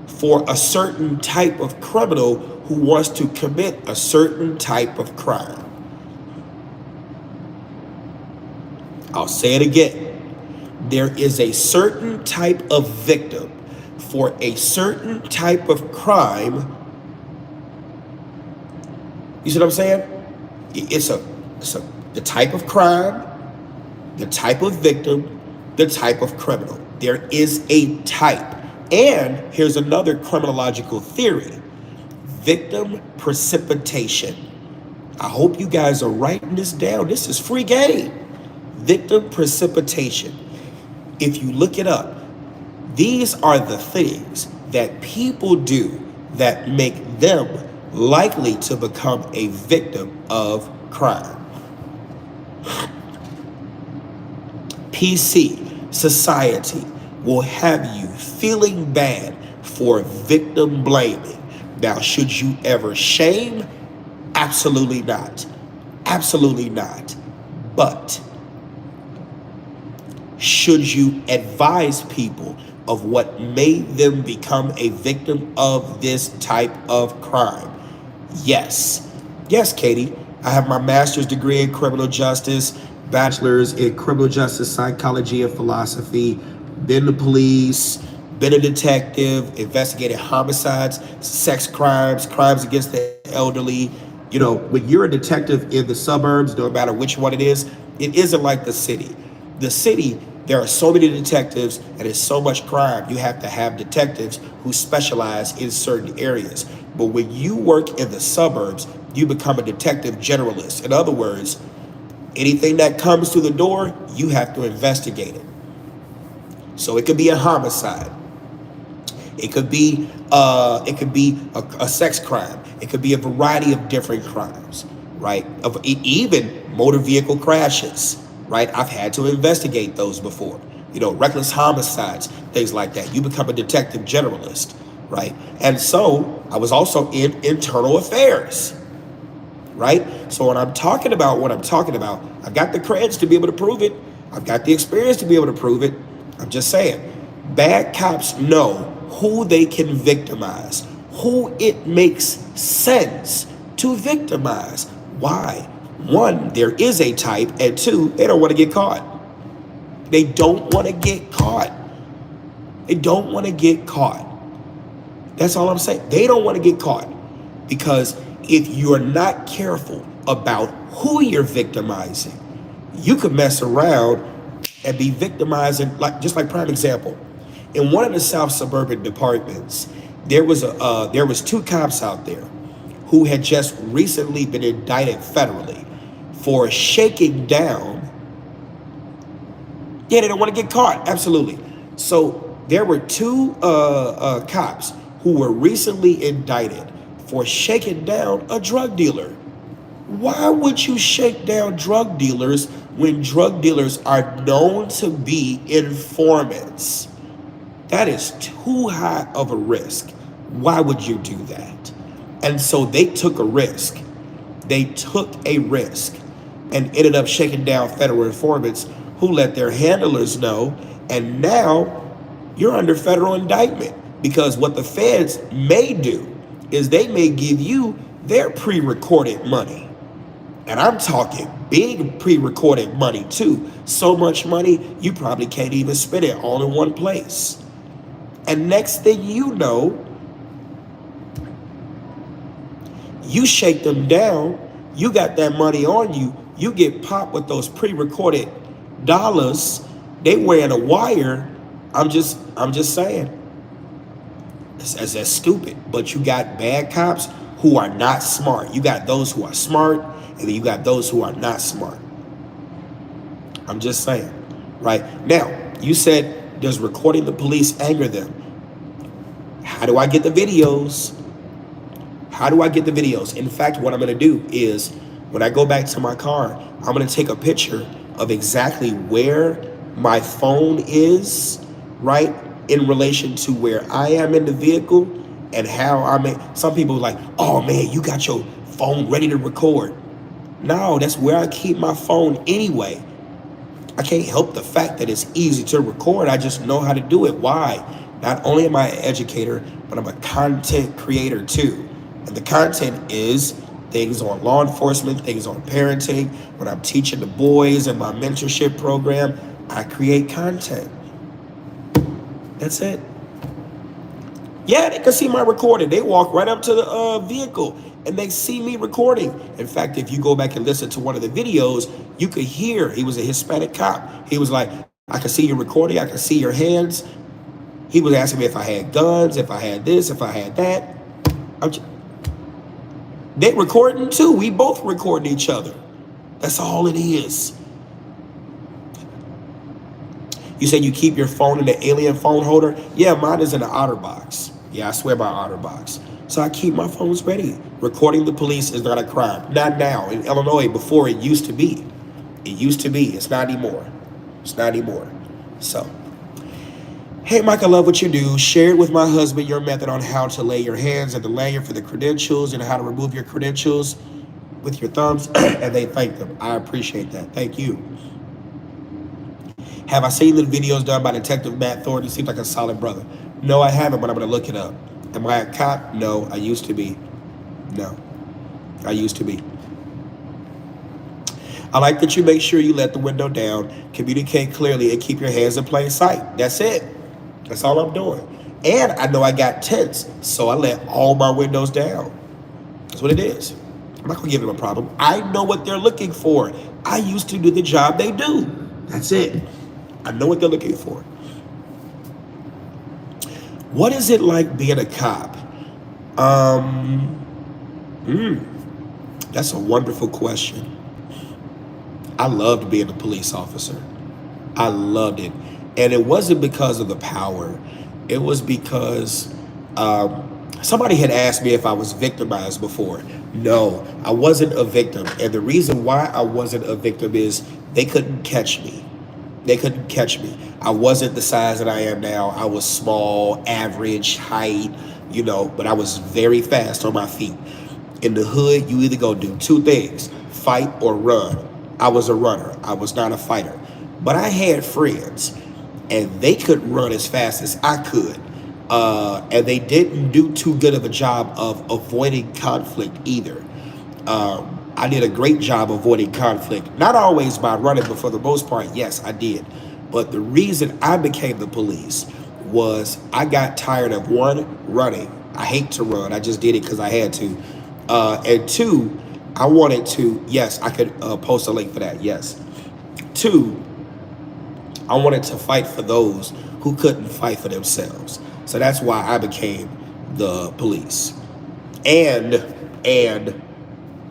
for a certain type of criminal who wants to commit a certain type of crime. I'll say it again. There is a certain type of victim for a certain type of crime. You see what I'm saying? It's the type of crime, the type of victim, the type of criminal. There is a type. And here's another criminological theory: victim precipitation. I hope you guys are writing this down. This is free game. Victim precipitation. If you look it up, these are the things that people do that make them likely to become a victim of crime. PC, society, will have you feeling bad for victim blaming. Now, should you ever shame? Absolutely not. Absolutely not. But should you advise people of what made them become a victim of this type of crime? Yes. Yes, Katie. I have my master's degree in criminal justice, bachelor's in criminal justice psychology and philosophy, been to police, been a detective, investigated homicides, sex crimes, crimes against the elderly. You know, when you're a detective in the suburbs, no matter which one it isn't like the city. The city, there are so many detectives and there's so much crime, you have to have detectives who specialize in certain areas. But when you work in the suburbs, you become a detective generalist. In other words, anything that comes through the door, you have to investigate it. So it could be a homicide. It could be a sex crime. It could be a variety of different crimes, right? Even motor vehicle crashes. Right? I've had to investigate those before. You know, reckless homicides, things like that. You become a detective generalist, right? And so I was also in internal affairs, right? So when I'm talking about what I'm talking about, I've got the creds to be able to prove it. I've got the experience to be able to prove it. I'm just saying, bad cops know who they can victimize, who it makes sense to victimize. Why? One, there is a type, and two, they don't want to get caught. They don't want to get caught. They don't want to get caught. That's all I'm saying. They don't want to get caught because if you're not careful about who you're victimizing, you could mess around and be victimizing, just like prime example. In one of the South suburban departments, there was two cops out there who had just recently been indicted federally for shaking down. Yeah, they don't want to get caught. Absolutely. So there were two cops who were recently indicted for shaking down a drug dealer. Why would you shake down drug dealers when drug dealers are known to be informants? That is too high of a risk. Why would you do that? And so they took a risk. They took a risk and ended up shaking down federal informants who let their handlers know. And now you're under federal indictment because what the feds may do is they may give you their pre-recorded money. And I'm talking big pre-recorded money too. So much money, you probably can't even spend it all in one place. And next thing you know, you shake them down, you got that money on you, you get popped with those pre-recorded dollars, they wearing a wire. I'm just saying. That's stupid. But you got bad cops who are not smart. You got those who are smart, and then you got those who are not smart. I'm just saying. Right? Now, you said, does recording the police anger them? How do I get the videos? How do I get the videos? In fact, what I'm going to do is when I go back to my car, I'm going to take a picture of exactly where my phone is, right, in relation to where I am in the vehicle and how I'm in. Some people are like, oh man, you got your phone ready to record. No, that's where I keep my phone anyway. I can't help the fact that it's easy to record. I just know how to do it. Why? Not only am I an educator, but I'm a content creator too. And the content is things on law enforcement, things on parenting. When I'm teaching the boys in my mentorship program, I create content. That's it. Yeah, they can see my recording. They walk right up to the vehicle and they see me recording. In fact, if you go back and listen to one of the videos, you could hear he was a Hispanic cop. He was like, I can see you recording. I can see your hands. He was asking me if I had guns, if I had this, if I had that. They recording too. We both recording each other. That's all it is. You said you keep your phone in the alien phone holder? Yeah, mine is in the OtterBox. Yeah, I swear by OtterBox. So I keep my phones ready. Recording the police is not a crime. Not now. In Illinois, before it used to be. It used to be. It's not anymore. It's not anymore. So, hey, Mike, I love what you do. Shared with my husband your method on how to lay your hands at the lanyard for the credentials and how to remove your credentials with your thumbs, and they thank them. I appreciate that. Thank you. Have I seen the videos done by Detective Matt Thornton? He seems like a solid brother. No, I haven't, but I'm going to look it up. Am I a cop? No, I used to be. No, I used to be. I like that you make sure you let the window down, communicate clearly, and keep your hands in plain sight. That's it. That's all I'm doing. And I know I got tents, so I let all my windows down. That's what it is. I'm not going to give them a problem. I know what they're looking for. I used to do the job they do. That's it. I know what they're looking for. What is it like being a cop? That's a wonderful question. I loved being a police officer. I loved it. And it wasn't because of the power. It was because somebody had asked me if I was victimized before. No, I wasn't a victim. And the reason why I wasn't a victim is they couldn't catch me. They couldn't catch me. I wasn't the size that I am now. I was small, average height, but I was very fast on my feet. In the hood, you either go do two things, fight or run. I was a runner. I was not a fighter. But I had friends, and they could run as fast as I could. And they didn't do too good of a job of avoiding conflict either. I did a great job avoiding conflict, not always by running, but for the most part, yes, I did. But the reason I became the police was I got tired of, one, running. I hate to run. I just did it because I had to. And two, I wanted to, yes, I could post a link for that, yes. Two, I wanted to fight for those who couldn't fight for themselves. So that's why I became the police. And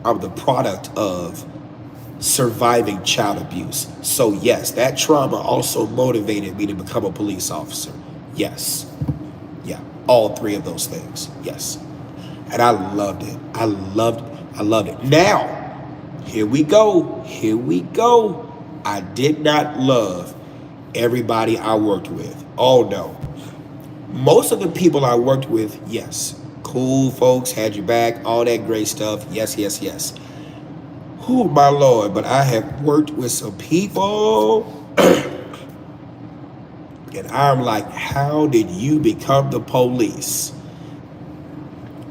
I'm the product of surviving child abuse. So yes, that trauma also motivated me to become a police officer. Yes. Yeah, all three of those things. Yes. And I loved it. I loved it. Now, here we go. I did not love everybody I worked with. Oh no. Most of the people I worked with, yes. Cool folks, had your back, all that great stuff. Yes. Oh, my Lord, but I have worked with some people and I'm like, how did you become the police?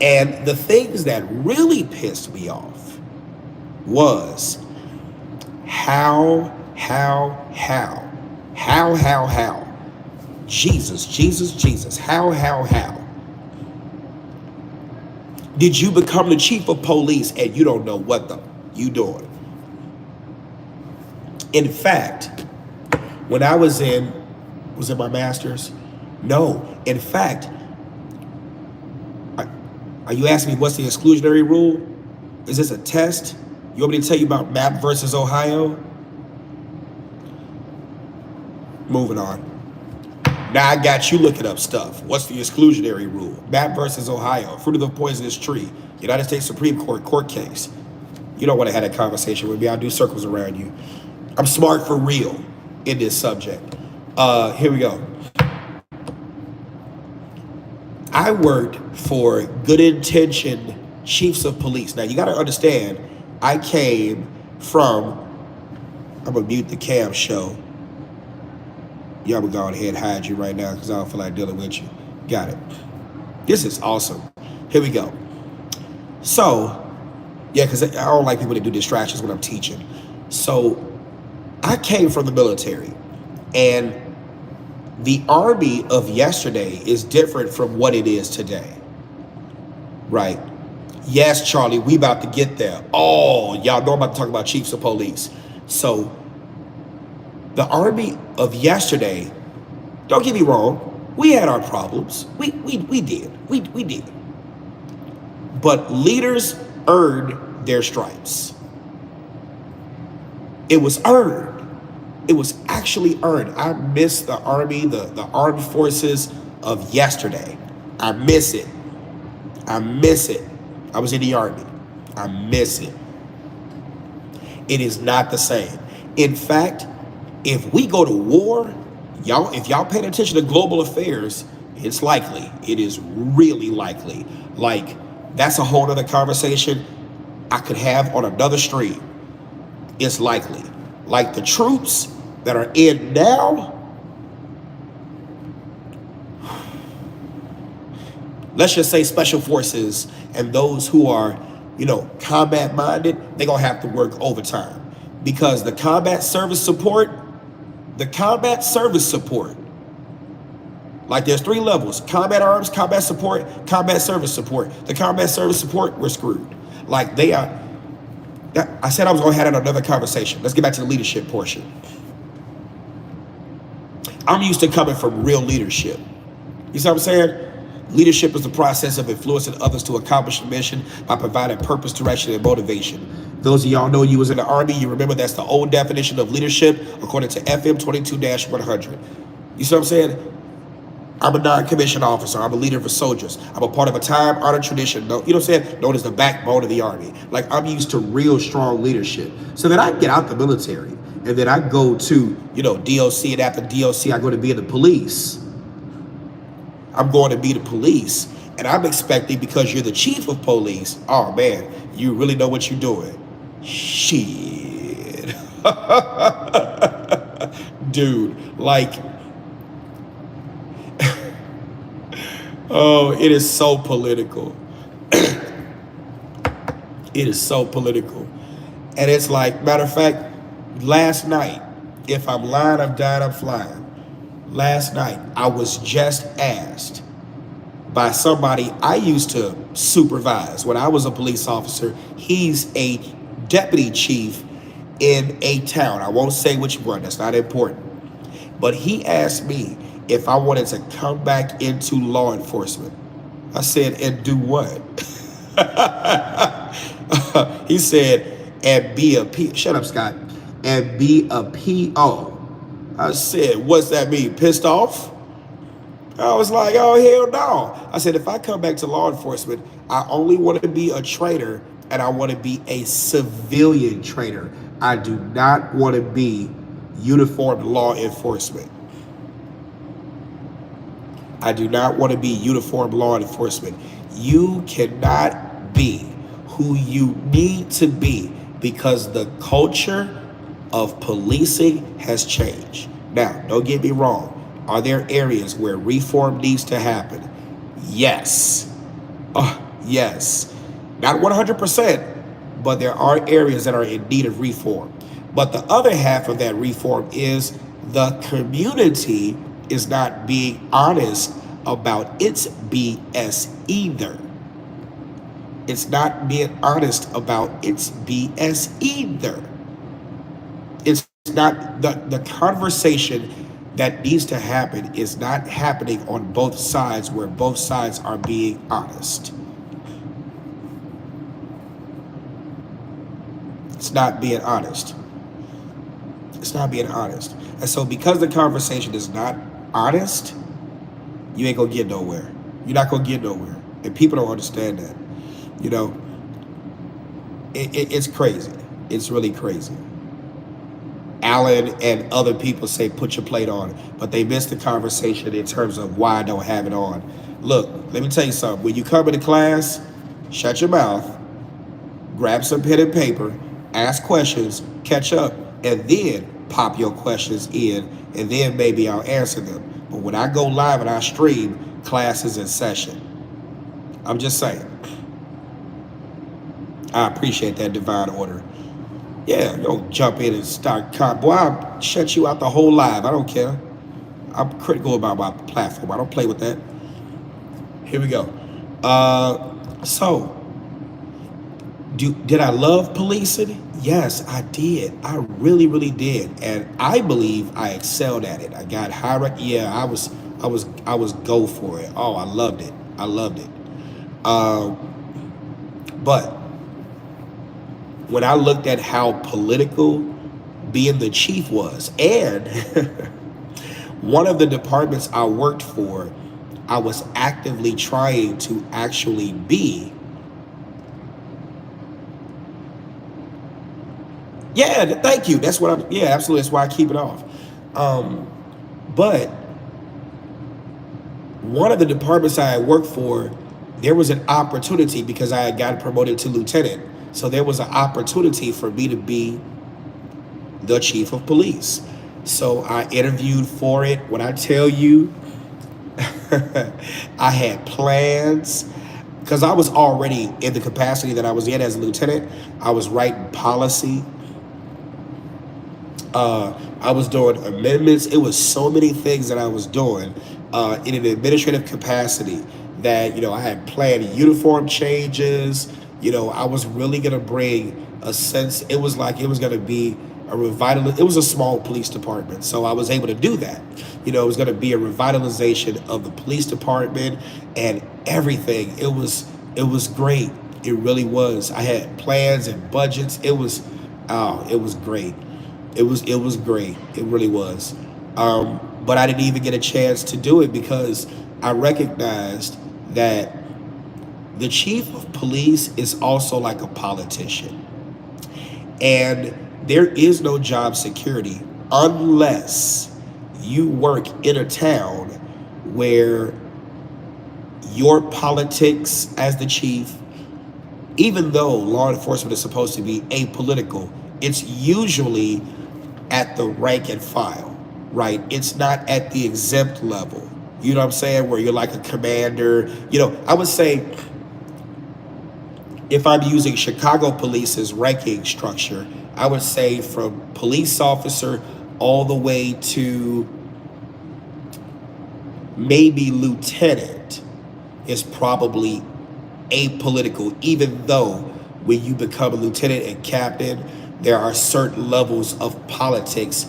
And the things that really pissed me off was how. Jesus, how? Did you become the chief of police and you don't know what you doing? In fact, when I was in my master's? No. In fact, are you asking me what's the exclusionary rule? Is this a test? You want me to tell you about Map versus Ohio? Moving on. Now I got you looking up stuff. What's the exclusionary rule? Map versus Ohio, fruit of the poisonous tree, United States Supreme Court case. You don't want to have that conversation with me. I'll do circles around you. I'm smart for real. in this subject. Here we go. I worked for good intentioned chiefs of police. Now you got to understand, I came from, I'm going to mute the cam show. Y'all will go ahead and hide you right now because I don't feel like dealing with you. Got it. This is awesome. Here we go. So, yeah, because I don't like people that do distractions when I'm teaching. So, I came from the military, and the Army of yesterday is different from what it is today. Right? Yes, Charlie, we about to get there. Oh, y'all know I'm about to talk about chiefs of police. So, the Army of yesterday, don't get me wrong, we had our problems. We did. We did. But leaders earned their stripes. It was earned. It was actually earned. I miss the Army, the armed forces of yesterday. I miss it. I miss it. I was in the Army. I miss it. It is not the same. In fact, if we go to war, if y'all paying attention to global affairs, it's likely. It is really likely. Like, that's a whole other conversation I could have on another stream. It's likely. Like the troops that are in now, let's just say special forces and those who are, combat minded, they're going to have to work overtime because the combat service support, like there's 3 levels: combat arms, combat support, combat service support. The combat service support, we're screwed. Like they are, I said I was going to have another conversation. Let's get back to the leadership portion. I'm used to coming from real leadership. You see what I'm saying? Leadership is the process of influencing others to accomplish a mission by providing purpose, direction, and motivation. Those of y'all know you was in the Army, you remember that's the old definition of leadership according to FM 22-100. You see what I'm saying? I'm a non-commissioned officer. I'm a leader for soldiers. I'm a part of a time-honored tradition, you know what I'm saying? Known as the backbone of the Army. Like, I'm used to real strong leadership. So then I get out the military, and then I go to, DOC, and after DOC, I go to be in the police. I'm going to be the police, and I'm expecting, because you're the chief of police, oh man, you really know what you're doing. Shit. Dude, like, oh, it is so political. It is so political. And it's like, matter of fact, last night, if I'm lying, I'm dying, I'm flying. Last night, I was just asked by somebody I used to supervise when I was a police officer. He's a deputy chief in a town. I won't say which one, that's not important. But he asked me if I wanted to come back into law enforcement. I said, and do what? He said, and be a P. Shut up, Scott. And be a PO. I said, what's that mean? Pissed off? I was like, oh, hell no. I said, if I come back to law enforcement, I only want to be a trainer, and I want to be a civilian trainer. I do not want to be uniformed law enforcement. I do not want to be uniformed law enforcement. You cannot be who you need to be because the culture of policing has changed. Now, don't get me wrong. Are there areas where reform needs to happen? Yes. Yes. Not 100%, but there are areas that are in need of reform. But the other half of that reform is the community is not being honest about its BS either. It's not being honest about its BS either. It's not the conversation that needs to happen is not happening on both sides where both sides are being honest. It's not being honest. It's not being honest. And so because the conversation is not honest, you ain't gonna get nowhere. You're not gonna get nowhere. And people don't understand that. It's crazy. It's really crazy. Alan and other people say put your plate on, but they miss the conversation in terms of why I don't have it on. Look, let me tell you something. When you come into class, shut your mouth, grab some pen and paper, ask questions, catch up, and then pop your questions in, and then maybe I'll answer them. But when I go live and I stream, class is in session. I'm just saying. I appreciate that divine order. Yeah, don't jump in and start boy, I'll shut you out the whole live. I don't care. I'm critical about my platform. I don't play with that. Here we go. So, did I love policing? Yes, I did. I really, really did, and I believe I excelled at it. I got high. Yeah, I was go for it. Oh, I loved it. I loved it. But when I looked at how political being the chief was, and one of the departments I worked for, I was actively trying to actually be. Yeah, thank you. That's what I'm. Yeah, absolutely. That's why I keep it off. But one of the departments I had worked for, there was an opportunity because I had gotten promoted to lieutenant. So there was an opportunity for me to be the chief of police. So I interviewed for it. When I tell you, I had plans because I was already in the capacity that I was in as a lieutenant. I was writing policy. I was doing amendments. It was so many things that I was doing in an administrative capacity that, I had planned uniform changes. I was really going to bring a sense. It was like it was going to be a it was a small police department. So I was able to do that. It was going to be a revitalization of the police department and everything. It was great. It really was. I had plans and budgets. It was great. It was great. It really was. But I didn't even get a chance to do it because I recognized that the chief of police is also like a politician. And there is no job security unless you work in a town where your politics as the chief, even though law enforcement is supposed to be apolitical, it's usually at the rank and file, right? It's not at the exempt level. You know what I'm saying? Where you're like a commander. I would say if I'm using Chicago Police's ranking structure, I would say from police officer all the way to maybe lieutenant is probably apolitical, even though when you become a lieutenant and captain, there are certain levels of politics,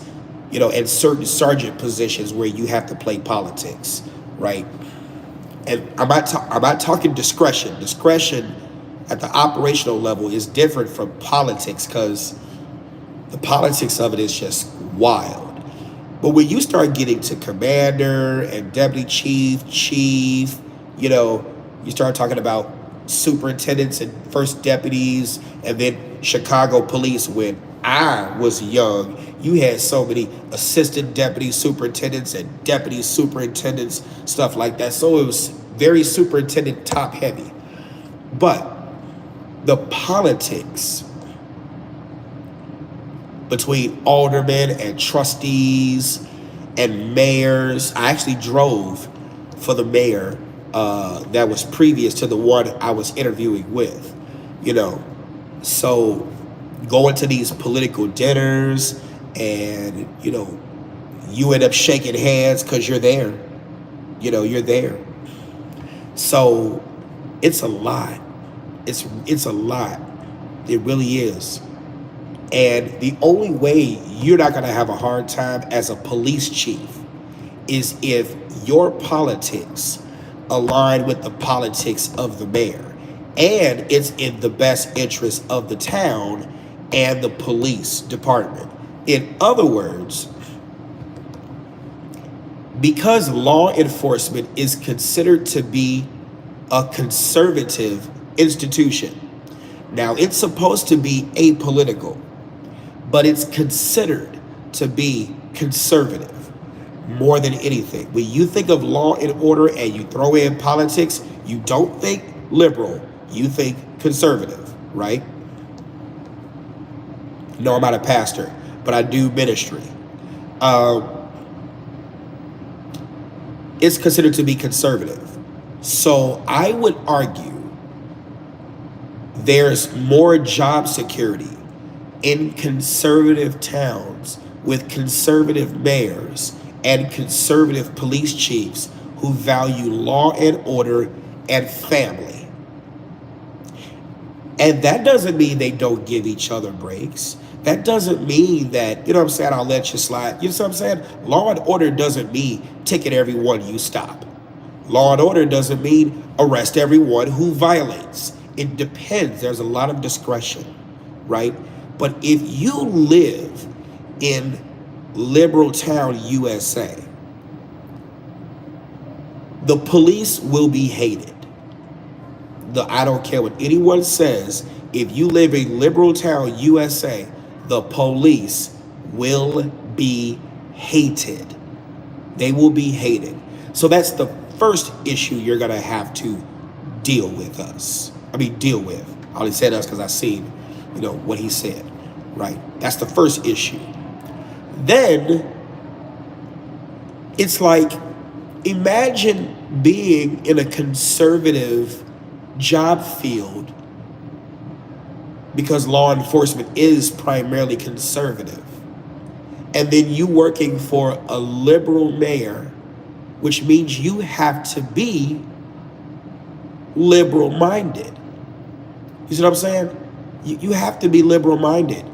and certain sergeant positions where you have to play politics, right? And I'm not talking discretion. Discretion at the operational level is different from politics because the politics of it is just wild. But when you start getting to commander and deputy chief, you start talking about superintendents and first deputies, and then Chicago police. When I was young, you had so many assistant deputy superintendents and deputy superintendents, stuff like that. So it was very superintendent top heavy. But the politics between aldermen and trustees and mayors, I actually drove for the mayor that was previous to the one I was interviewing with, so going to these political dinners and, you end up shaking hands because you're there, you're there. So it's a lot. It's a lot. It really is. And the only way you're not going to have a hard time as a police chief is if your politics align with the politics of the mayor, and it's in the best interest of the town and the police department. In other words, because law enforcement is considered to be a conservative institution. Now, it's supposed to be apolitical, but it's considered to be conservative more than anything. When you think of law and order and you throw in politics, you don't think liberal, you think conservative, right? No, I'm not a pastor, but I do ministry. It's considered to be conservative. So I would argue there's more job security in conservative towns with conservative mayors and conservative police chiefs who value law and order and family. And that doesn't mean they don't give each other breaks. That doesn't mean that, you know what I'm saying, I'll let you slide. You know what I'm saying? Law and order doesn't mean ticket everyone you stop. Law and order doesn't mean arrest everyone who violates. It depends. There's a lot of discretion, right? But if you live in liberal town USA, the police will be hated. I don't care what anyone says. If you live in liberal town USA, the police will be hated. They will be hated. So that's the first issue you're going to have to deal with. I only said us because I seen, what he said, right? That's the first issue. Then it's like, imagine being in a conservative job field because law enforcement is primarily conservative. And then you working for a liberal mayor, which means you have to be liberal minded. You see what I'm saying? You have to be liberal minded.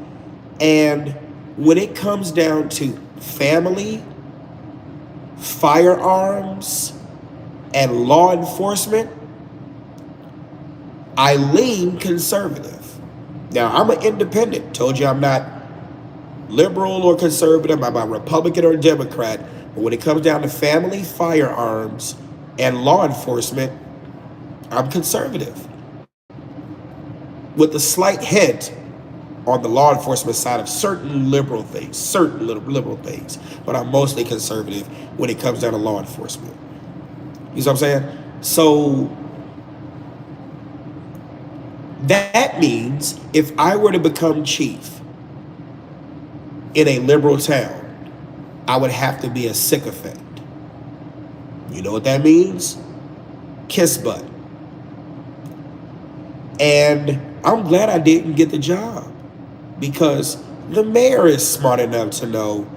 And when it comes down to family, firearms, and law enforcement, I lean conservative. Now, I'm an independent. Told you I'm not liberal or conservative. I'm not Republican or Democrat. But when it comes down to family, firearms, and law enforcement, I'm conservative. With a slight hint on the law enforcement side of certain liberal things. But I'm mostly conservative when it comes down to law enforcement. You see what I'm saying? So that means if I were to become chief in a liberal town, I would have to be a sycophant. You know what that means? Kiss butt. And I'm glad I didn't get the job because the mayor is smart enough to know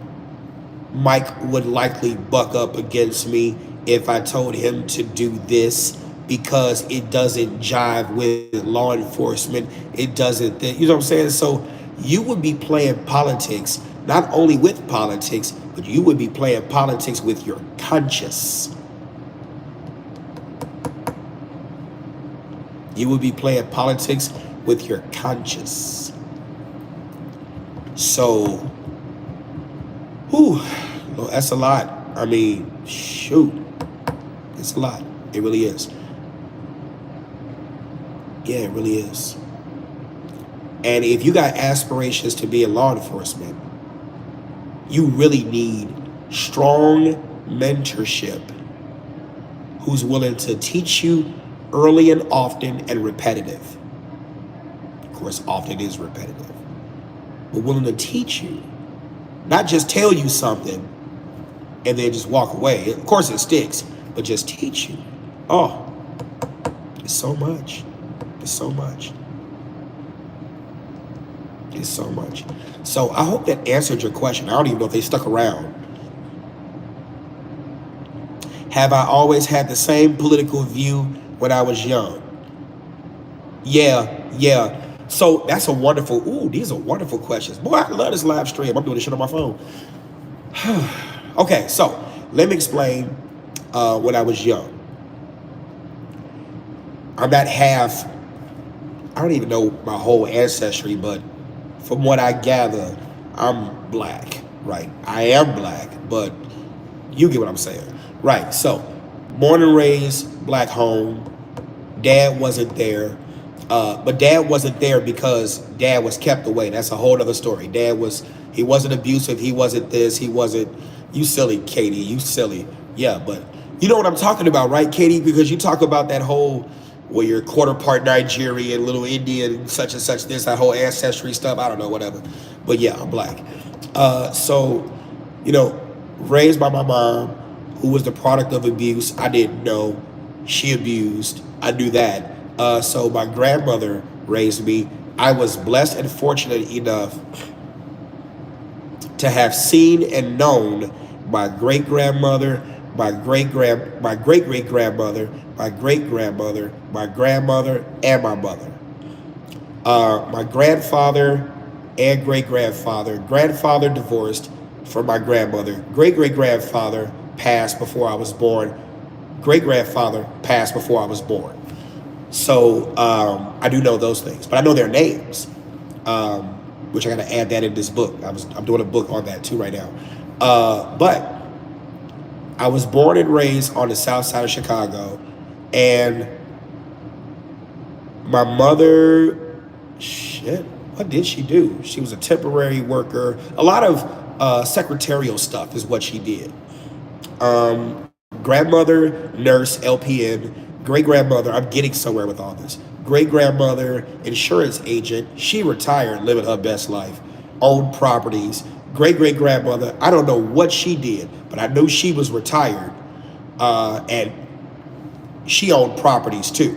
Mike would likely buck up against me if I told him to do this because it doesn't jive with law enforcement. It doesn't, you know what I'm saying? So you would be playing politics, not only with politics, but you would be playing politics with your conscience. You would be playing politics with your conscience. So, that's a lot. I mean, shoot. It's a lot. It really is. Yeah, it really is. And if you got aspirations to be in law enforcement, you really need strong mentorship who's willing to teach you early and often and repetitive. Of course, often is repetitive. But willing to teach you. Not just tell you something and then just walk away. Of course it sticks, but just teach you. Oh, it's so much. It's so much. It's so much. So I hope that answered your question. I don't even know if they stuck around. Have I always had the same political view when I was young? Yeah. So that's a wonderful, these are wonderful questions. Boy, I love this live stream. I'm doing this shit on my phone. Okay, so let me explain when I was young. I'm not half, I don't even know my whole ancestry, but from what I gather, I'm black, right? I am black, but you get what I'm saying. Right, so born and raised, black home. Dad wasn't there. But dad wasn't there because dad was kept away. That's a whole other story. He wasn't abusive. He wasn't this. He wasn't, you silly, Katie, you silly. Yeah, but you know what I'm talking about, right, Katie? Because you talk about that whole, well, you're quarter part Nigerian, little Indian, such and such, this, that whole ancestry stuff. I don't know, whatever. But yeah, I'm black. So, you know, raised by my mom, who was the product of abuse. I didn't know. She abused. I knew that. So my grandmother raised me. I was blessed and fortunate enough to have seen and known my great grandmother, my great great grandmother, my great grandmother, my grandmother, and my mother. My grandfather and great grandfather. Grandfather divorced from my grandmother. Great great grandfather passed before I was born. Great grandfather passed before I was born. So I do know those things, but I know their names, which I got to add that in this book. I'm doing a book on that too right now. But I was born and raised on the south side of Chicago, and my mother, what did she do? She was a temporary worker. A lot of secretarial stuff is what she did. Grandmother, nurse, LPN. Great grandmother, I'm getting somewhere with all this. Great grandmother, insurance agent. She retired, living her best life. Owned properties. Great great grandmother, I don't know what she did, but I know she was retired, and she owned properties too.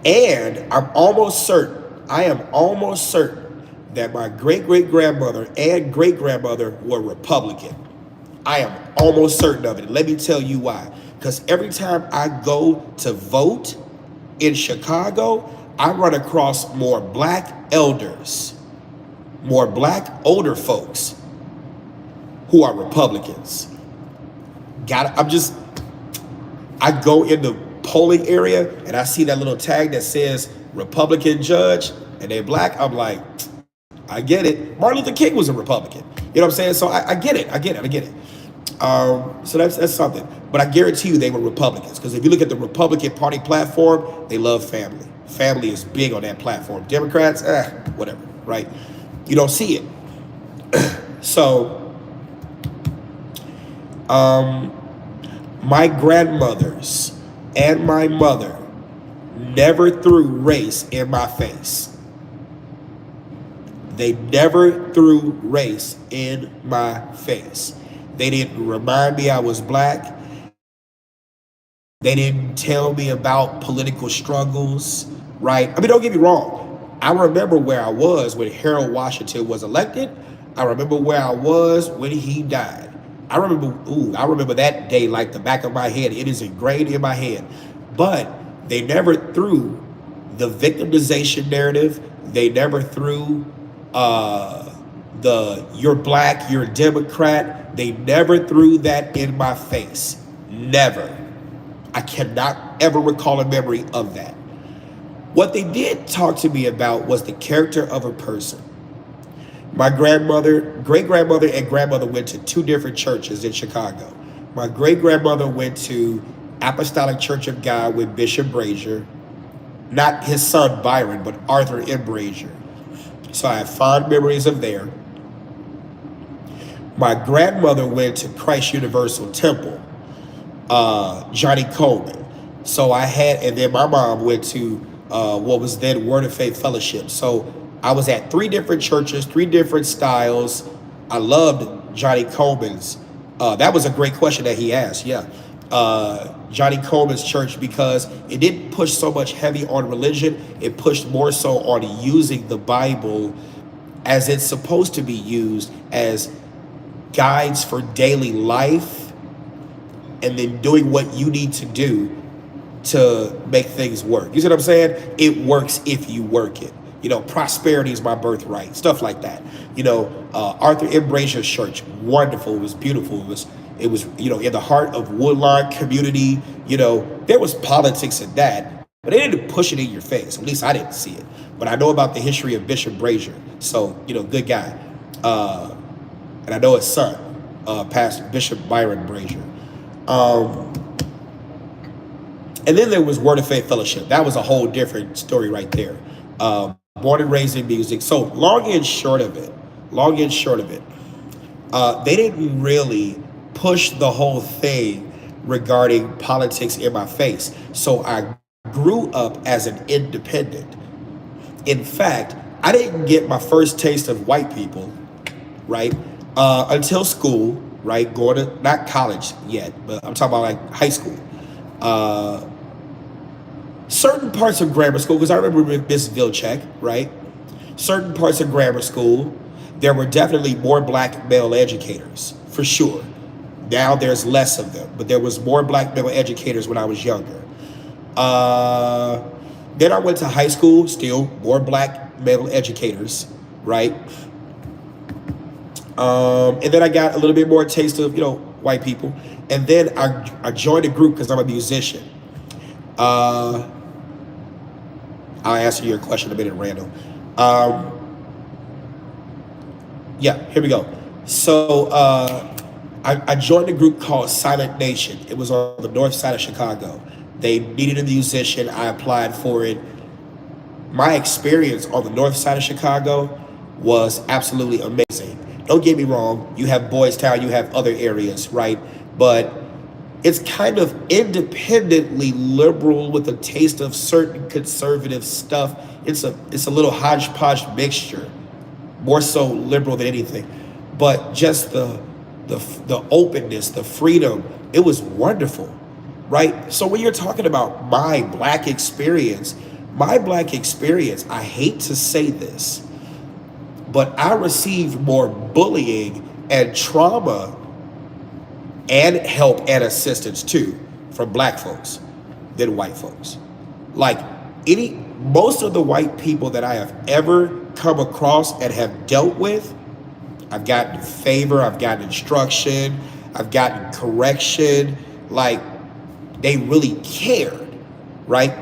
And I am almost certain that my great great grandmother and great grandmother were Republican. I am almost certain of it. Let me tell you why. Because every time I go to vote in Chicago, I run across more black elders, more black older folks who are Republicans. I go in the polling area and I see that little tag that says Republican judge and they're black. I'm like, I get it. Martin Luther King was a Republican. You know what I'm saying? So I get it. So that's something. But I guarantee you they were Republicans, because if you look at the Republican Party platform, they love family. Family is big on that platform. Democrats, whatever, right? You don't see it. So, my grandmothers and my mother never threw race in my face. They never threw race in my face. They didn't remind me I was black. They didn't tell me about political struggles, right? I mean, don't get me wrong. I remember where I was when Harold Washington was elected. I remember where I was when he died. I remember that day like the back of my head. It is ingrained in my head. But they never threw the victimization narrative. They never threw you're black, you're a Democrat. They never threw that in my face. Never. I cannot ever recall a memory of that. What they did talk to me about was the character of a person. My grandmother, great-grandmother, and grandmother went to two different churches in Chicago. My great-grandmother went to Apostolic Church of God with Bishop Brazier, not his son Byron, but Arthur M. Brazier. So I have fond memories of there. My grandmother went to Christ Universal Temple, Johnny Coleman. So and then my mom went to what was then Word of Faith Fellowship. So I was at three different churches, three different styles. I loved Johnny Coleman's. That was a great question that he asked, yeah. Johnny Coleman's church, because it didn't push so much heavy on religion. It pushed more so on using the Bible as it's supposed to be used, as guides for daily life, and then doing what you need to do to make things work. You see what I'm saying? It works if you work it. You know, prosperity is my birthright, stuff like that. You know, Arthur M. Brazier's church, wonderful. It was beautiful. It was, you know, in the heart of Woodlawn community. You know, there was politics in that, but they didn't push it in your face. At least I didn't see it. But I know about the history of Bishop Brazier. So, you know, good guy. And I know his son, Pastor Bishop Byron Brazier. And then there was Word of Faith Fellowship. That was a whole different story right there. Born and raised in music. So long and short of it, they didn't really push the whole thing regarding politics in my face. So I grew up as an independent. In fact, I didn't get my first taste of white people, right, until school, right, going to, not college yet, but I'm talking about like high school. Uh, Certain parts of grammar school, because I remember Miss Vilchek, right? Certain parts of grammar school, there were definitely more black male educators, for sure. Now there's less of them, but there was more black male educators when I was younger. Uh, then I went to high school, still more black male educators, right? And then I got a little bit more taste of, white people. And then I joined a group because I'm a musician. Uh, I'll answer your question in a minute, Randall. Um, yeah, here we go. So I joined a group called Silent Nation. It was on the north side of Chicago. They needed a musician. I applied for it. My experience on the north side of Chicago was absolutely amazing. Don't get me wrong. You have Boys Town, you have other areas, right? But it's kind of independently liberal with a taste of certain conservative stuff. It's a little hodgepodge mixture, more so liberal than anything. But just the openness, the freedom, it was wonderful, right? So when you're talking about my black experience, I hate to say this, but I received more bullying and trauma and help and assistance too from black folks than white folks. Like most of the white people that I have ever come across and have dealt with, I've gotten favor, I've gotten instruction, I've gotten correction. Like, they really cared, right?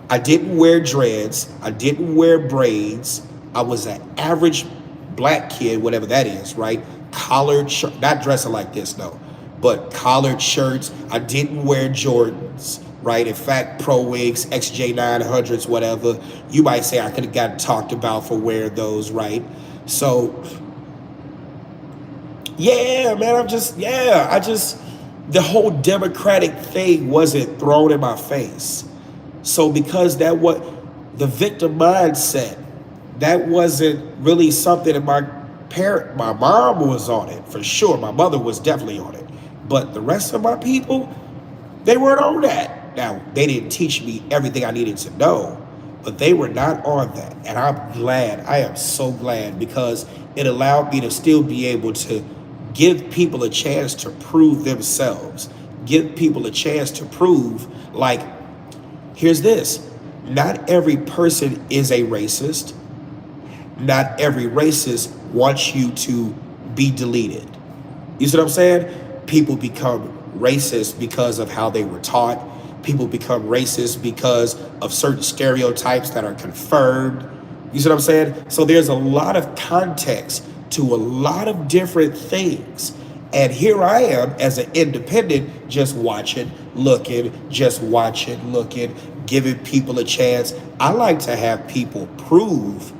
I didn't wear dreads, I didn't wear braids. I was an average black kid, whatever that is, right? Collared shirt, not dressing like this, no, but collared shirts. I didn't wear Jordans, right? In fact, Pro Wigs, XJ900s, whatever. You might say I could have gotten talked about for wearing those, right? So, yeah, man, the whole Democratic thing wasn't thrown in my face. So because the victim mindset, that wasn't really something that my mom was on it, for sure. My mother was definitely on it. But the rest of my people, they weren't on that. Now, they didn't teach me everything I needed to know, but they were not on that. And I'm glad, I am so glad, because it allowed me to still be able to give people a chance to prove themselves, give people a chance to prove, like, here's this. Not every person is a racist. Not every racist wants you to be deleted. You see what I'm saying? People become racist because of how they were taught. People become racist because of certain stereotypes that are confirmed. You see what I'm saying? So there's a lot of context to a lot of different things. And here I am as an independent, just watching, looking, giving people a chance. I like to have people prove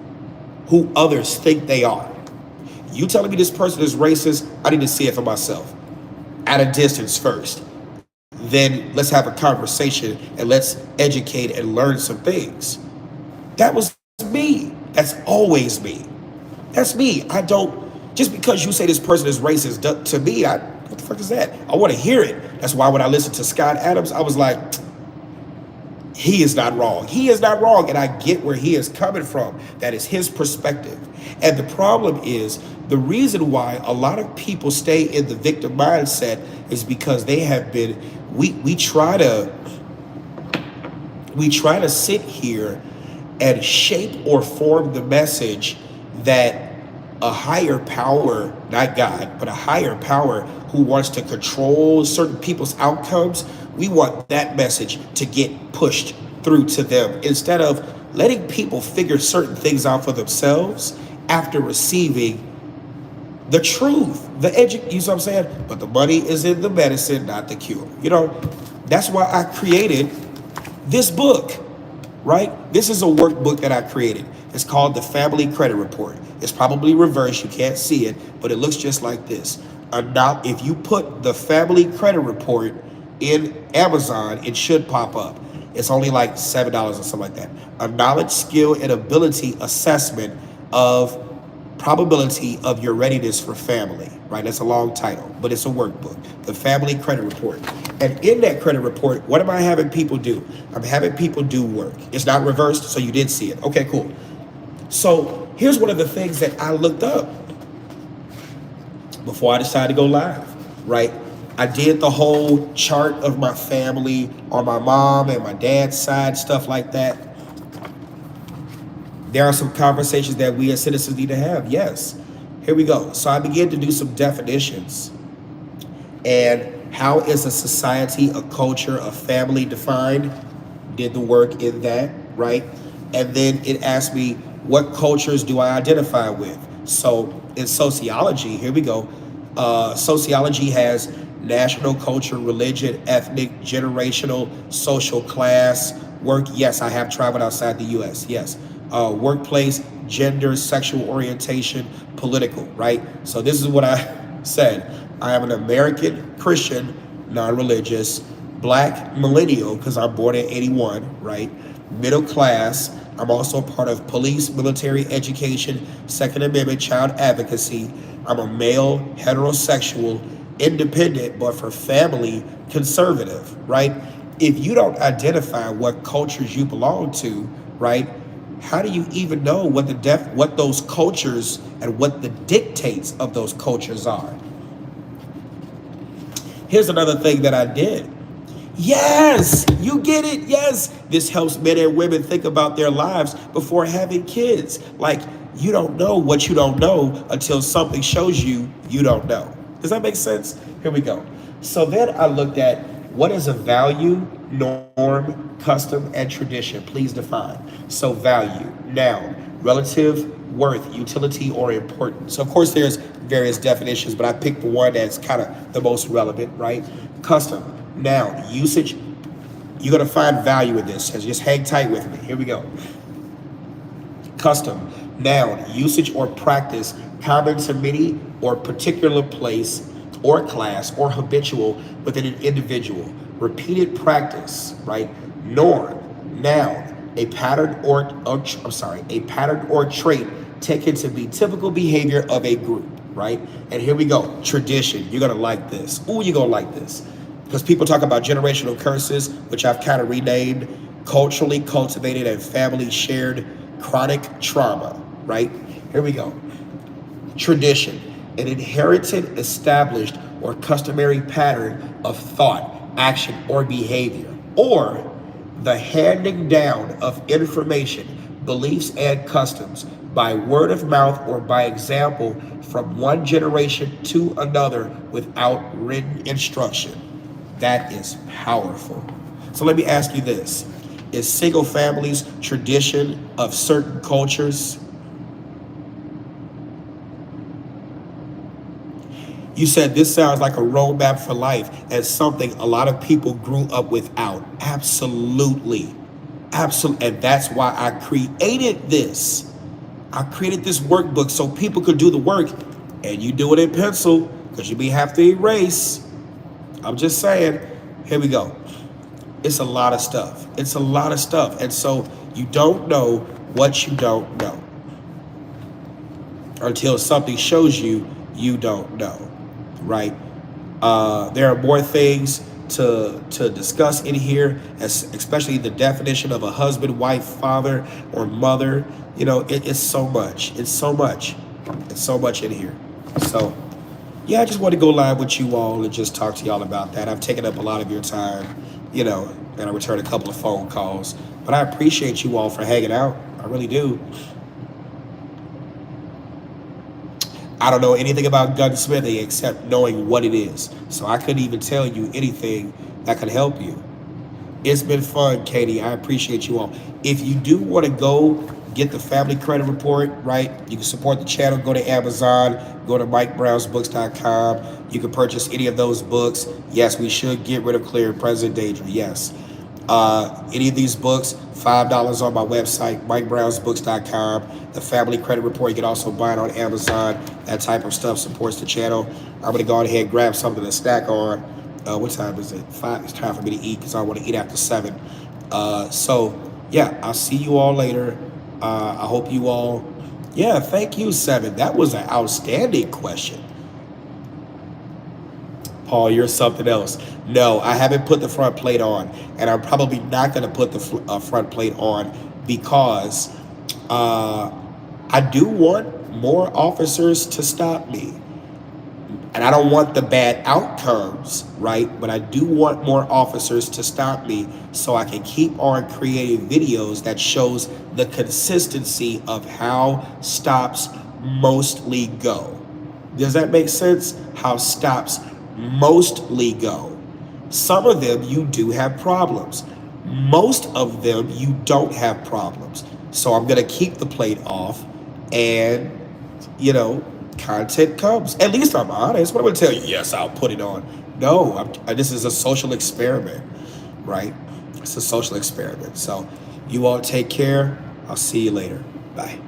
who others think they are. You telling me this person is racist, I need to see it for myself. At a distance first. Then let's have a conversation and let's educate and learn some things. That was me. That's always me. That's me. I don't, just because you say this person is racist, to me, what the fuck is that? I want to hear it. That's why when I listened to Scott Adams, I was like, he is not wrong. He is not wrong. And I get where he is coming from. That is his perspective. And the problem is, the reason why a lot of people stay in the victim mindset is because they have been, we try to sit here and shape or form the message that a higher power, not God, but a higher power who wants to control certain people's outcomes, we want that message to get pushed through to them instead of letting people figure certain things out for themselves after receiving the truth, you know what I'm saying? But the money is in the medicine, not the cure. That's why I created This book, right? This is a workbook that I created. It's called the Family Credit Report. It's probably reversed. You can't see it, but it looks just like this. Now, if you put the Family Credit Report in Amazon, it should pop up. It's only like $7 or something like that. A knowledge, skill, and ability assessment of probability of your readiness for family, right? That's a long title, but it's a workbook, the Family Credit Report. And in that credit report, what am I having people do? I'm having people do work. It's not reversed, so you did see it. Okay, cool. So here's one of the things that I looked up before I decided to go live, right? I did the whole chart of my family on my mom and my dad's side, stuff like that. There are some conversations that we as citizens need to have. Yes. Here we go. So I began to do some definitions. And how is a society, a culture, a family defined? Did the work in that, right? And then it asked me, what cultures do I identify with? So in sociology, here we go. Sociology has national, culture, religion, ethnic, generational, social class, work. Yes, I have traveled outside the U.S. Yes. Workplace, gender, sexual orientation, political, right? So this is what I said. I am an American Christian, non-religious, black millennial, because I'm born in 81, right? Middle class. I'm also part of police, military, education, Second Amendment, child advocacy. I'm a male, heterosexual, independent, but for family, conservative, right? If you don't identify what cultures you belong to, right, how do you even know what those cultures and what the dictates of those cultures are? Here's another thing that I did. Yes, you get it. Yes, this helps men and women think about their lives before having kids. Like, you don't know what you don't know until something shows you you don't know. Does that make sense? Here we go. So then I looked at what is a value, norm, custom, and tradition. Please define. So value, noun, relative worth, utility, or importance. So of course there's various definitions, but I picked the one that's kind of the most relevant, right? Custom, noun, usage. You're gonna find value in this, so just hang tight with me. Here we go. Custom, noun, usage or practice common to many or particular place or class or habitual within an individual. Repeated practice, right? Norm, noun, a pattern or trait taken to be typical behavior of a group, right? And here we go. Tradition. You're gonna like this. Ooh, you're gonna like this. Because people talk about generational curses, which I've kind of renamed culturally cultivated and family shared chronic trauma, right? Here we go. Tradition, an inherited, established, or customary pattern of thought, action, or behavior, or the handing down of information, beliefs, and customs by word of mouth or by example from one generation to another without written instruction. That is powerful. So let me ask you this. Is single families tradition of certain cultures? You said this sounds like a roadmap for life and something a lot of people grew up without. Absolutely. Absolutely. And that's why I created this. I created this workbook so people could do the work, and you do it in pencil because you may have to erase. I'm just saying. Here we go. It's a lot of stuff. It's a lot of stuff. And so you don't know what you don't know until something shows you you don't know. Right? There are more things to discuss in here, especially the definition of a husband, wife, father, or mother. You know, it's so much. It's so much. It's so much in here. So, yeah, I just want to go live with you all and just talk to y'all about that. I've taken up a lot of your time, you know, and I returned a couple of phone calls. But I appreciate you all for hanging out. I really do. I don't know anything about gunsmithing except knowing what it is. So I couldn't even tell you anything that could help you. It's been fun, Katie. I appreciate you all. If you do want to go get the family credit report, right, you can support the channel. Go to Amazon. Go to MikeBrownsBooks.com. You can purchase any of those books. Yes, we should get rid of Clear President Danger. Yes. Any of these books, $5 on my website, MikeBrownsBooks.com. The Family Credit Report, you can also buy it on Amazon. That type of stuff supports the channel. I'm gonna go ahead and grab something to snack on. What time is it? 5. It's time for me to eat because I want to eat after 7. So yeah, I'll see you all later. I hope you all. Yeah, thank you, 7. That was an outstanding question. Paul, you're something else. No, I haven't put the front plate on, and I'm probably not going to put the front plate on because I do want more officers to stop me. And I don't want the bad outcomes, right? But I do want more officers to stop me so I can keep on creating videos that shows the consistency of how stops mostly go. Does that make sense? How stops mostly go. Some of them you do have problems. Most of them you don't have problems. So I'm going to keep the plate off and, content comes. At least I'm honest. But I'm going to tell you, yes, I'll put it on. No, this is a social experiment, right? It's a social experiment. So you all take care. I'll see you later. Bye.